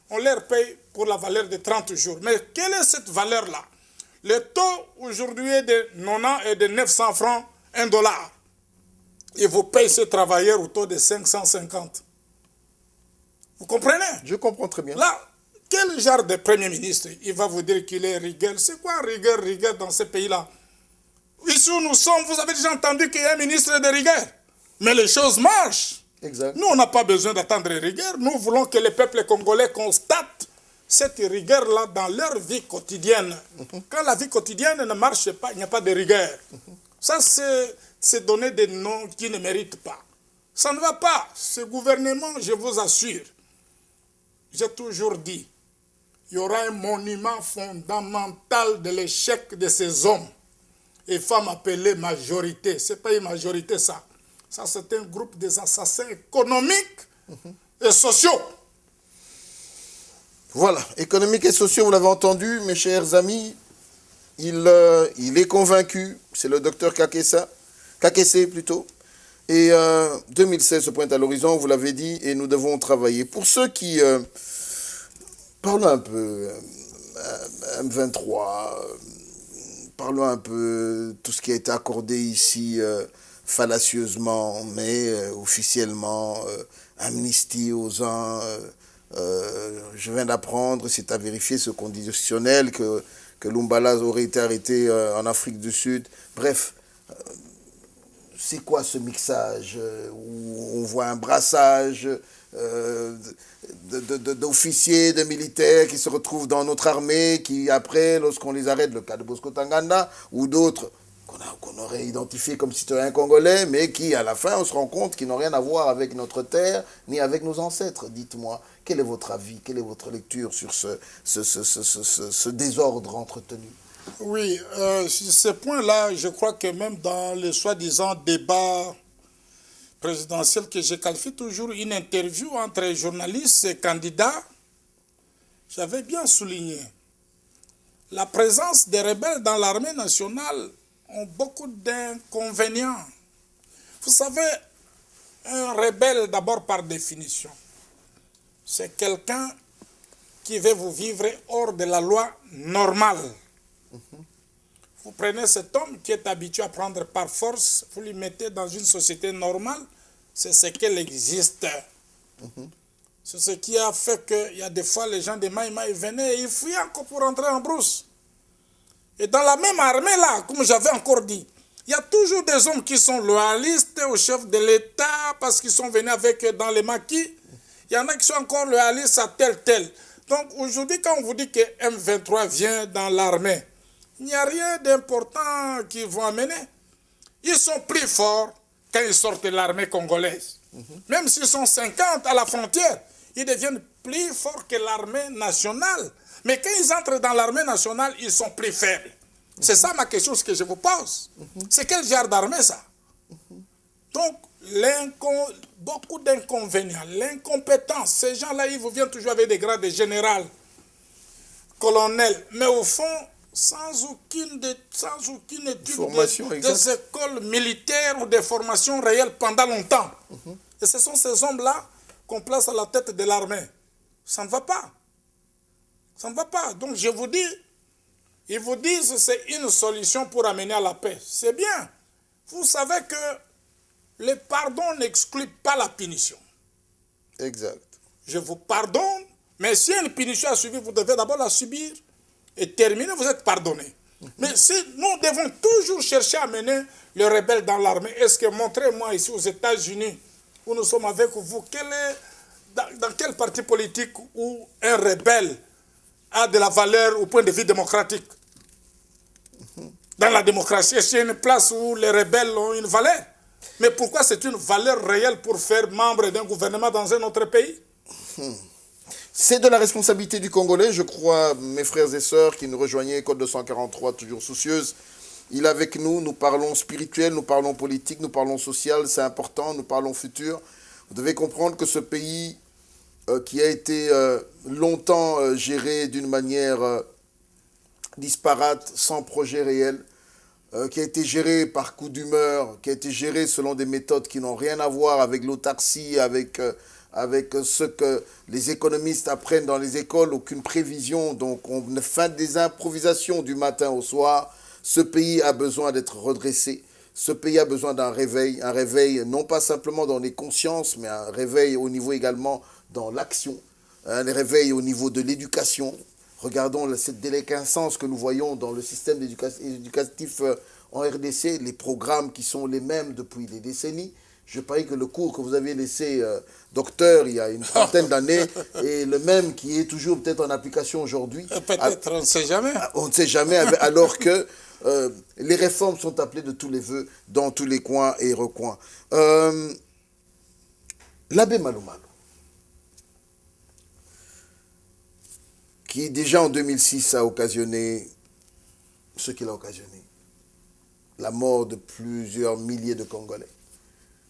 on leur paye pour la valeur de 30 jours. Mais quelle est cette valeur-là? Le taux aujourd'hui est de 90 et de 900 francs, $1. Et vous payez ces travailleurs au taux de 550. Vous comprenez? Je comprends très bien. Là, quel genre de premier ministre? Il va vous dire qu'il est rigueur. C'est quoi rigueur dans ce pays-là? Ici où nous sommes, vous avez déjà entendu qu'il y a un ministre de rigueur. Mais les choses marchent. Exact. Nous, on n'a pas besoin d'attendre rigueur. Nous voulons que le peuple congolais constate cette rigueur-là dans leur vie quotidienne. Quand la vie quotidienne ne marche pas, il n'y a pas de rigueur. Ça, c'est donner des noms qui ne méritent pas. Ça ne va pas. Ce gouvernement, je vous assure, j'ai toujours dit, il y aura un monument fondamental de l'échec de ces hommes et femmes appelées majorité. Ce n'est pas une majorité, ça. Ça, c'est un groupe des assassins économiques et sociaux. Voilà, économiques et sociaux, vous l'avez entendu, mes chers amis. Il est convaincu, c'est le docteur Kakessé plutôt. Et 2016 se pointe à l'horizon, vous l'avez dit, et nous devons travailler. Pour ceux qui parlent un peu M23, parlons un peu tout ce qui a été accordé ici fallacieusement, mais officiellement, amnistie aux uns. Je viens d'apprendre, c'est à vérifier ce conditionnel, que Lumbala aurait été arrêté en Afrique du Sud. Bref, c'est quoi ce mixage où on voit un brassage d'officiers, de militaires qui se retrouvent dans notre armée, qui après, lorsqu'on les arrête, le cas de Bosco Tanganda ou d'autres, qu'on aurait identifiés comme citoyens congolais, mais qui, à la fin, on se rend compte qu'ils n'ont rien à voir avec notre terre, ni avec nos ancêtres. Dites-moi, quel est votre avis, quelle est votre lecture sur ce désordre entretenu? Oui, sur ce point-là, je crois que même dans le soi-disant débat présidentiel que je qualifie toujours une interview entre journalistes et candidats, j'avais bien souligné la présence des rebelles dans l'armée nationale ont beaucoup d'inconvénients. Vous savez, un rebelle, d'abord par définition, c'est quelqu'un qui veut vous vivre hors de la loi normale. Vous prenez cet homme qui est habitué à prendre par force, vous lui mettez dans une société normale, c'est ce qu'elle existe. C'est ce qui a fait qu'il y a des fois les gens de Maï Maï venaient et ils fouillaient encore pour entrer en brousse. Et dans la même armée là, comme j'avais encore dit, il y a toujours des hommes qui sont loyalistes au chef de l'État parce qu'ils sont venus avec dans les maquis. Il y en a qui sont encore loyalistes à tel. Donc aujourd'hui, quand on vous dit que M23 vient dans l'armée, il n'y a rien d'important qu'ils vont amener. Ils sont plus forts quand ils sortent de l'armée congolaise. Même s'ils sont 50 à la frontière, ils deviennent plus forts que l'armée nationale. Mais quand ils entrent dans l'armée nationale, ils sont plus faibles. C'est ça ma question, ce que je vous pose. C'est quel genre d'armée ça? Donc, beaucoup d'inconvénients, l'incompétence. Ces gens-là, ils vous viennent toujours avec des grades de général, colonel. Mais au fond, sans aucune étude des écoles militaires ou des formations réelles pendant longtemps. Et ce sont ces hommes-là qu'on place à la tête de l'armée. Ça ne va pas. Ça ne va pas. Donc je vous dis, ils vous disent que c'est une solution pour amener à la paix. C'est bien. Vous savez que le pardon n'exclut pas la punition. Exact. Je vous pardonne, mais si une punition a suivi, vous devez d'abord la subir et terminer, vous êtes pardonné. Mais si nous devons toujours chercher à mener les rebelles dans l'armée, est-ce que montrez-moi ici aux États-Unis, où nous sommes avec vous, dans quel parti politique où un rebelle a de la valeur au point de vue démocratique? Dans la démocratie, est-ce qu'il y a une place où les rebelles ont une valeur? Mais pourquoi c'est une valeur réelle pour faire membre d'un gouvernement dans un autre pays? C'est de la responsabilité du Congolais, je crois, mes frères et sœurs qui nous rejoignaient, Code 243, toujours soucieuse. Il est avec nous, nous parlons spirituel, nous parlons politique, nous parlons social, c'est important, nous parlons futur. Vous devez comprendre que ce pays qui a été longtemps géré d'une manière disparate, sans projet réel, qui a été géré par coup d'humeur, qui a été géré selon des méthodes qui n'ont rien à voir avec l'autarcie, avec ce que les économistes apprennent dans les écoles, aucune prévision, donc on fait des improvisations du matin au soir. Ce pays a besoin d'être redressé, ce pays a besoin d'un réveil, un réveil non pas simplement dans les consciences, mais un réveil au niveau également dans l'action, un réveil au niveau de l'éducation. Regardons cette déliquescence que nous voyons dans le système éducatif en RDC, les programmes qui sont les mêmes depuis des décennies. Je parie que le cours que vous avez laissé, docteur, il y a une trentaine d'années, est le même qui est toujours peut-être en application aujourd'hui. Peut-être, on ne sait jamais. On ne sait jamais, alors que les réformes sont appelées de tous les vœux, dans tous les coins et recoins. L'abbé Malou Malou, qui déjà en 2006 a occasionné ce qu'il a occasionné, la mort de plusieurs milliers de Congolais.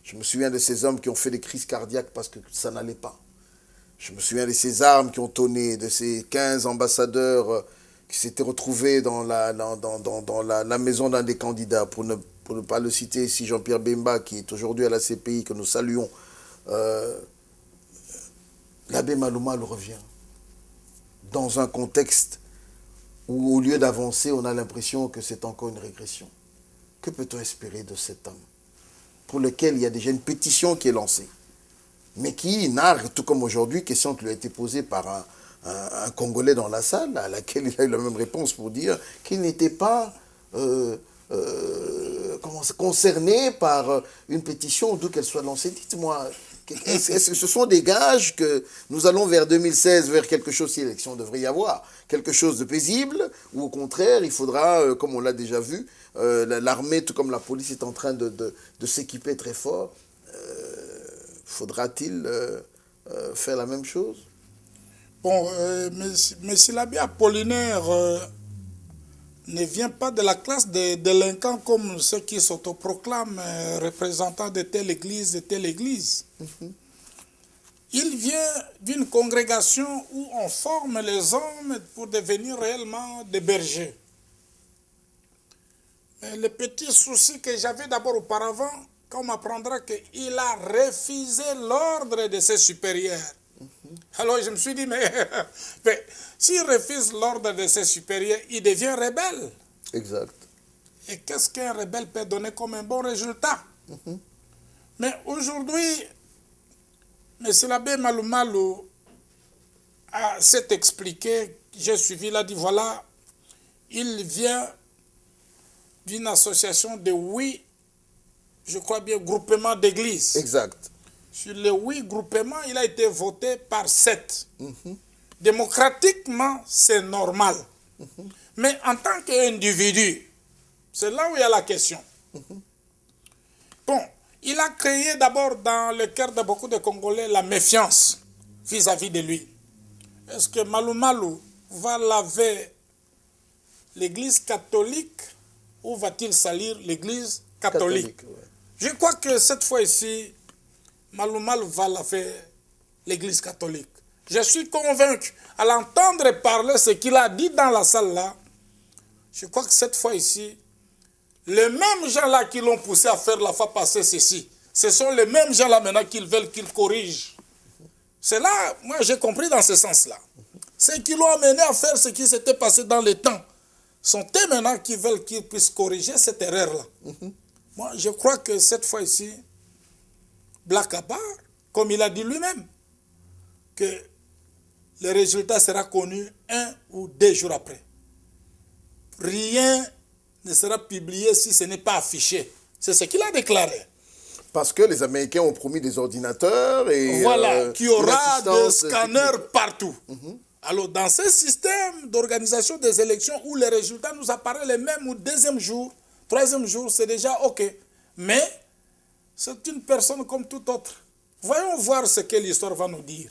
Je me souviens de ces hommes qui ont fait des crises cardiaques parce que ça n'allait pas. Je me souviens de ces armes qui ont tonné, de ces 15 ambassadeurs qui s'étaient retrouvés dans la maison d'un des candidats, pour ne pas le citer ici, Jean-Pierre Bemba, qui est aujourd'hui à la CPI, que nous saluons. L'abbé Malou Malou revient dans un contexte où, au lieu d'avancer, on a l'impression que c'est encore une régression. Que peut-on espérer de cet homme pour lequel il y a déjà une pétition qui est lancée, mais qui nargue, tout comme aujourd'hui, question qui lui a été posée par un Congolais dans la salle, à laquelle il a eu la même réponse pour dire qu'il n'était pas concerné par une pétition, d'où qu'elle soit lancée. Dites-moi, Est-ce que ce sont des gages que nous allons vers 2016, vers quelque chose, si l'élection devrait y avoir, quelque chose de paisible, ou au contraire, il faudra, comme on l'a déjà vu, l'armée, tout comme la police, est en train de s'équiper très fort. Faudra-t-il faire la même chose? Bon, mais si l'abbé Apollinaire ne vient pas de la classe des délinquants comme ceux qui s'autoproclament représentants de telle église, de telle église. Il vient d'une congrégation où on forme les hommes pour devenir réellement des bergers. Mais le petit souci que j'avais d'abord auparavant, quand on m'apprendra qu'il a refusé l'ordre de ses supérieurs. Alors je me suis dit, mais s'il refuse l'ordre de ses supérieurs, il devient rebelle. Exact. Et qu'est-ce qu'un rebelle peut donner comme un bon résultat? Mais aujourd'hui, M. l'abbé Malumalu s'est expliqué, j'ai suivi, il a dit, voilà, il vient d'une association de 8, je crois bien, groupements d'églises. Exact. Sur les 8 groupements, il a été voté par 7. Démocratiquement, c'est normal. Mais en tant qu'individu, c'est là où il y a la question. Bon, il a créé d'abord dans le cœur de beaucoup de Congolais la méfiance vis-à-vis de lui. Est-ce que Malumalu va laver l'église catholique ou va-t-il salir l'église catholique? Ouais. Je crois que cette fois ici, Malumalu va laver l'église catholique. Je suis convaincu, à l'entendre parler ce qu'il a dit dans la salle là, je crois que cette fois ici, les mêmes gens-là qui l'ont poussé à faire la fois passée ceci, ce sont les mêmes gens-là maintenant qu'ils veulent qu'il corrige. C'est là, moi j'ai compris dans ce sens-là. Ceux qui l'ont amené à faire ce qui s'était passé dans le temps sont eux maintenant qui veulent qu'il puisse corriger cette erreur-là. Moi je crois que cette fois ici, Black Abar, comme il a dit lui-même, que le résultat sera connu 1 ou 2 jours après. Rien ne sera publié si ce n'est pas affiché. C'est ce qu'il a déclaré. Parce que les Américains ont promis des ordinateurs et... Voilà, qu'il y aura des scanners partout. Alors, dans ce système d'organisation des élections où les résultats nous apparaissent les mêmes au 2e jour, 3e jour, c'est déjà OK. Mais c'est une personne comme tout autre. Voyons voir ce que l'histoire va nous dire.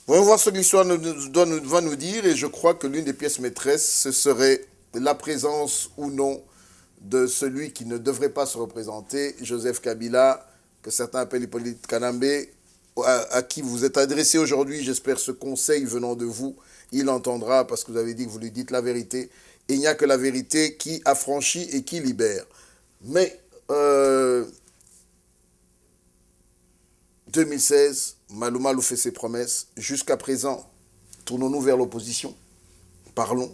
Voyons voir ce que l'histoire va nous dire, et je crois que l'une des pièces maîtresses, ce serait la présence ou non de celui qui ne devrait pas se représenter, Joseph Kabila, que certains appellent Hippolyte Kanambe, à qui vous êtes adressé aujourd'hui. J'espère ce conseil venant de vous, il entendra, parce que vous avez dit que vous lui dites la vérité. Et il n'y a que la vérité qui affranchit et qui libère. Mais 2016, Malumalu fait ses promesses. Jusqu'à présent, tournons-nous vers l'opposition. Parlons.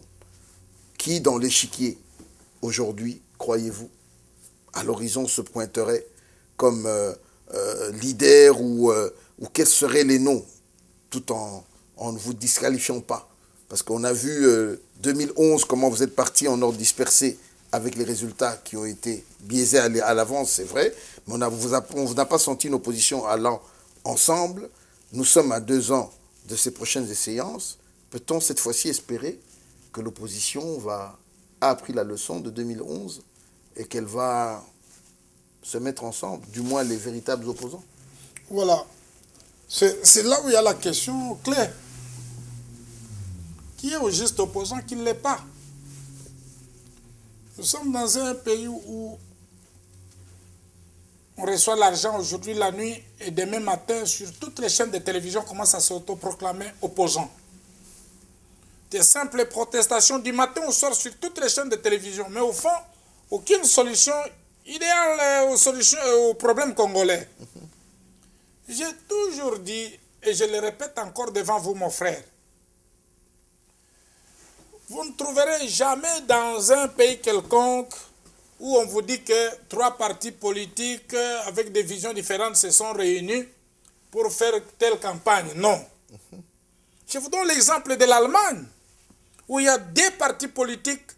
Qui dans l'échiquier, aujourd'hui, croyez-vous, à l'horizon se pointerait comme leader ou quels seraient les noms, tout en ne vous disqualifiant pas? Parce qu'on a vu 2011, comment vous êtes partis en ordre dispersé avec les résultats qui ont été biaisés à l'avance, c'est vrai, mais on vous n'a pas senti une opposition allant ensemble. Nous sommes à 2 ans de ces prochaines échéances. Peut-on cette fois-ci espérer que l'opposition a appris la leçon de 2011 et qu'elle va se mettre ensemble, du moins les véritables opposants? Voilà. C'est là où il y a la question claire. Qui est au juste opposant, qui ne l'est pas? Nous sommes dans un pays où on reçoit l'argent aujourd'hui, la nuit, et demain matin, sur toutes les chaînes de télévision, commence à s'autoproclamer opposants. Des simples protestations du matin au soir sur toutes les chaînes de télévision. Mais au fond, aucune solution idéale au problème congolais. J'ai toujours dit, et je le répète encore devant vous, mon frère, vous ne trouverez jamais dans un pays quelconque où on vous dit que 3 partis politiques avec des visions différentes se sont réunis pour faire telle campagne. Non. Je vous donne l'exemple de l'Allemagne, où il y a 2 partis politiques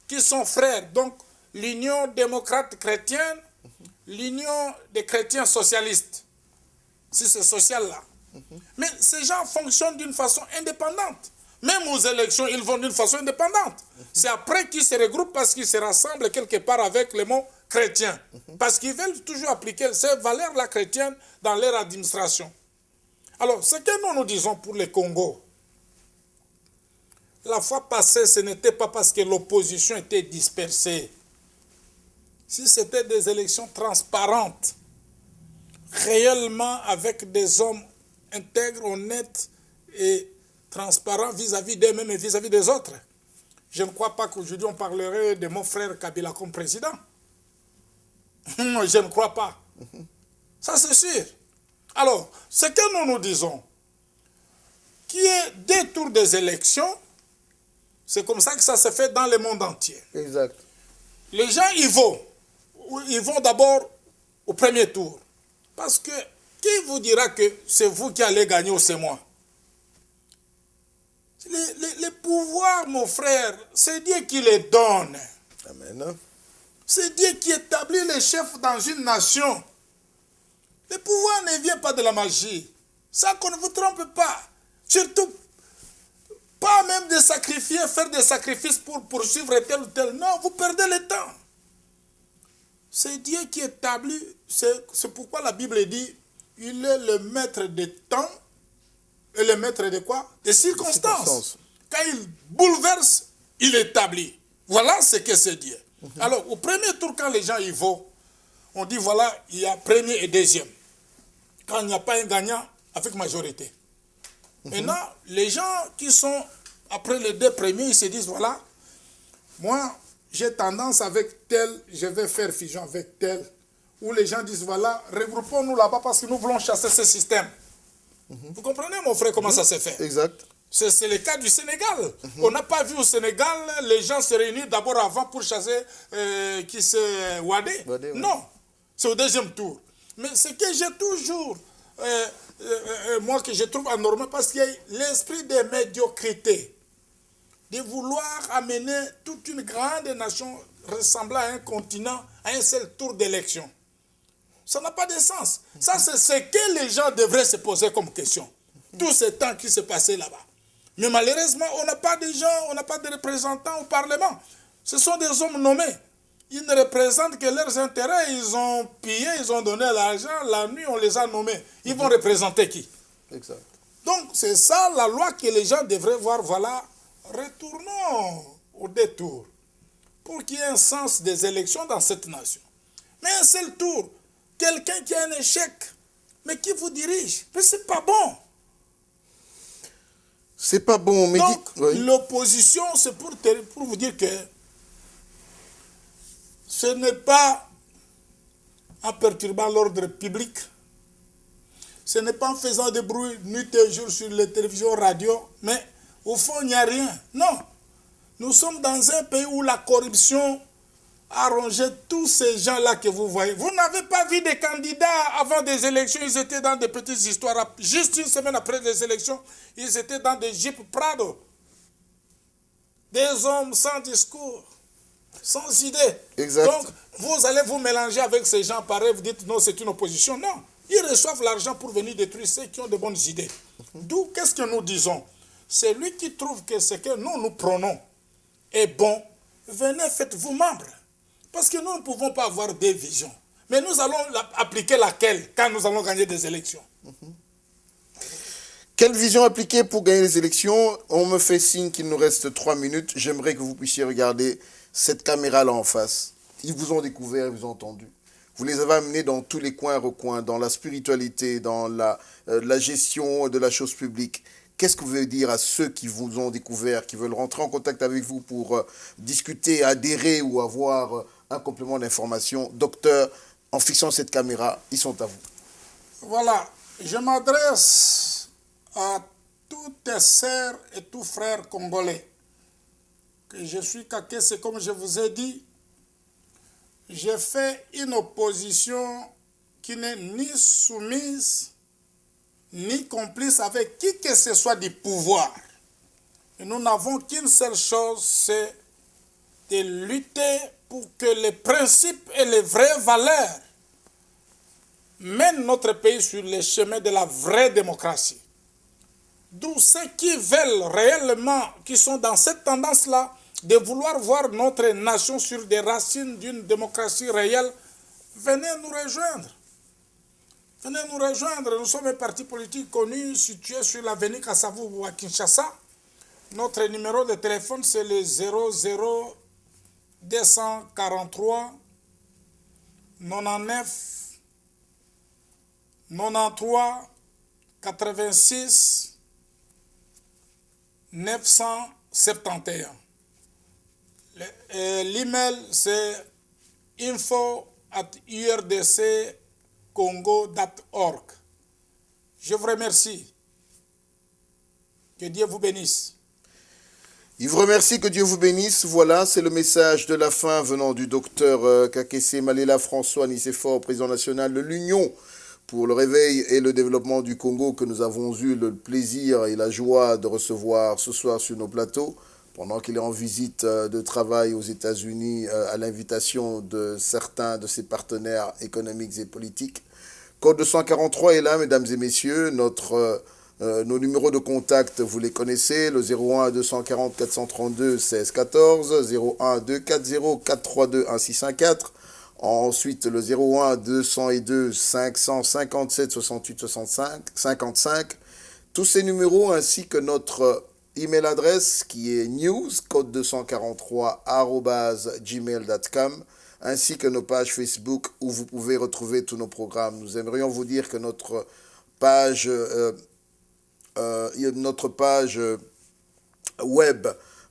qui sont frères. Donc, l'Union démocrate chrétienne, l'Union des chrétiens socialistes. Si c'est social là. Mais ces gens fonctionnent d'une façon indépendante. Même aux élections, ils vont d'une façon indépendante. C'est après qu'ils se regroupent parce qu'ils se rassemblent quelque part avec le mot chrétien. Parce qu'ils veulent toujours appliquer ces valeurs-là chrétiennes dans leur administration. Alors, ce que nous disons pour le Congo, la fois passée, ce n'était pas parce que l'opposition était dispersée. Si c'était des élections transparentes, réellement avec des hommes intègres, honnêtes et transparents vis-à-vis d'eux-mêmes et vis-à-vis des autres, je ne crois pas qu'aujourd'hui on parlerait de mon frère Kabila comme président. Je ne crois pas. Ça c'est sûr. Alors, ce que nous disons, qui est des tours des élections, c'est comme ça que ça se fait dans le monde entier. Exact. Les gens y vont. Ils vont d'abord au premier tour. Parce que qui vous dira que c'est vous qui allez gagner ou c'est moi? Les pouvoirs, mon frère, c'est Dieu qui les donne. Amen. C'est Dieu qui établit les chefs dans une nation. Le pouvoir ne vient pas de la magie. Ça qu'on ne vous trompe pas. Surtout, pas même de sacrifier, faire des sacrifices pour poursuivre tel ou tel. Non, vous perdez le temps. C'est Dieu qui établit. C'est pourquoi la Bible dit, il est le maître des temps et le maître de quoi? Des circonstances. Quand il bouleverse, il établit. Voilà ce que c'est Dieu. Alors, au premier tour, quand les gens y vont, on dit voilà, il y a premier et deuxième. Quand il n'y a pas un gagnant, avec majorité. Maintenant, les gens qui sont après les deux premiers, ils se disent voilà, moi, j'ai tendance avec tel, je vais faire fusion avec tel. Ou les gens disent voilà, regroupons-nous là-bas parce que nous voulons chasser ce système. Vous comprenez, mon frère, comment ça s'est fait? Exact. C'est le cas du Sénégal. On n'a pas vu au Sénégal, les gens se réunissent d'abord avant pour chasser qui c'est Wadé. Ouais. Non, c'est au deuxième tour. Mais ce que j'ai toujours, moi que je trouve anormal, parce qu'il y a l'esprit de médiocrité, de vouloir amener toute une grande nation ressemblant à un continent à un seul tour d'élection. Ça n'a pas de sens. Ça, c'est ce que les gens devraient se poser comme question. Tout ce temps qui s'est passé là-bas. Mais malheureusement, on n'a pas de gens, on n'a pas de représentants au Parlement. Ce sont des hommes nommés. Ils ne représentent que leurs intérêts. Ils ont pillé, ils ont donné l'argent. La nuit, on les a nommés. Ils vont représenter qui? Exact. Donc, c'est ça la loi que les gens devraient voir. Voilà, retournons au détour pour qu'il y ait un sens des élections dans cette nation. Mais un seul tour, quelqu'un qui a un échec, mais qui vous dirige, mais c'est pas bon. C'est pas bon, mais donc, oui. L'opposition, c'est pour vous dire que ce n'est pas en perturbant l'ordre public, ce n'est pas en faisant des bruits nuit et jour sur les télévisions, radio, mais au fond, il n'y a rien. Non, nous sommes dans un pays où la corruption a rongé tous ces gens-là que vous voyez. Vous n'avez pas vu des candidats avant des élections, ils étaient dans des petites histoires. Juste une semaine après les élections, ils étaient dans des Jeep Prado. Des hommes sans discours, sans idée. Exact. Donc, vous allez vous mélanger avec ces gens pareils, vous dites non, c'est une opposition. Non, ils reçoivent l'argent pour venir détruire ceux qui ont de bonnes idées. D'où, qu'est-ce que nous disons? C'est lui qui trouve que ce que nous prenons est bon, venez, faites-vous membre. Parce que nous ne pouvons pas avoir des visions. Mais nous allons appliquer laquelle quand nous allons gagner des élections? Quelle vision appliquer pour gagner les élections? On me fait signe qu'il nous reste 3 minutes. J'aimerais que vous puissiez regarder cette caméra-là en face. Ils vous ont découvert, ils vous ont entendu. Vous les avez amenés dans tous les coins et recoins, dans la spiritualité, dans la gestion de la chose publique. Qu'est-ce que vous voulez dire à ceux qui vous ont découvert, qui veulent rentrer en contact avec vous pour discuter, adhérer ou avoir un complément d'information? Docteur, en fixant cette caméra, ils sont à vous. Voilà, je m'adresse à toutes tes sœurs et tous frères congolais. Que je suis Kaké, c'est comme je vous ai dit, j'ai fait une opposition qui n'est ni soumise, ni complice avec qui que ce soit du pouvoir. Et nous n'avons qu'une seule chose, c'est de lutter pour que les principes et les vraies valeurs mène notre pays sur les chemins de la vraie démocratie. D'où ceux qui veulent réellement, qui sont dans cette tendance-là, de vouloir voir notre nation sur des racines d'une démocratie réelle, venez nous rejoindre. Venez nous rejoindre. Nous sommes un parti politique connu, situé sur l'avenue Kasavubu à Kinshasa. Notre numéro de téléphone, c'est le 00 243 99 93 86 971. L'email, c'est info@urdccongo.org. Je vous remercie. Que Dieu vous bénisse. Il vous remercie, que Dieu vous bénisse. Voilà, c'est le message de la fin venant du docteur Kakese Malela François Nicéphore, président national de l'Union pour le réveil et le développement du Congo, que nous avons eu le plaisir et la joie de recevoir ce soir sur nos plateaux, pendant qu'il est en visite de travail aux États-Unis à l'invitation de certains de ses partenaires économiques et politiques. Code 243 est là, mesdames et messieurs. Nos numéros de contact, vous les connaissez, le 01 240 432 16 14, 01 240 432 1614, ensuite le 01 202 557 68 65 55. Tous ces numéros ainsi que notre email adresse qui est newscode243@gmail.com, ainsi que nos pages Facebook où vous pouvez retrouver tous nos programmes. Nous aimerions vous dire que notre page web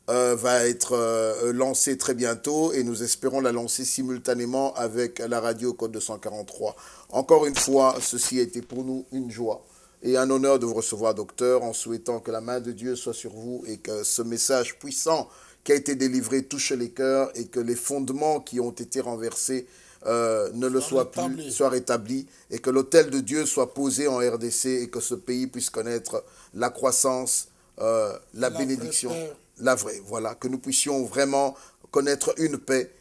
va être lancée très bientôt et nous espérons la lancer simultanément avec la radio Code 243. Encore une fois, ceci a été pour nous une joie et un honneur de vous recevoir, docteur, en souhaitant que la main de Dieu soit sur vous et que ce message puissant qui a été délivré touche les cœurs et que les fondements qui ont été renversés ne le soient plus, soient rétablis, et que l'autel de Dieu soit posé en RDC et que ce pays puisse connaître la croissance, la bénédiction, la vraie. Voilà, que nous puissions vraiment connaître une paix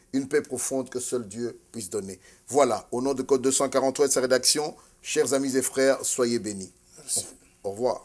profonde que seul Dieu puisse donner. Voilà, au nom de Code 243 et de sa rédaction, chers amis et frères, soyez bénis. Merci. Au revoir.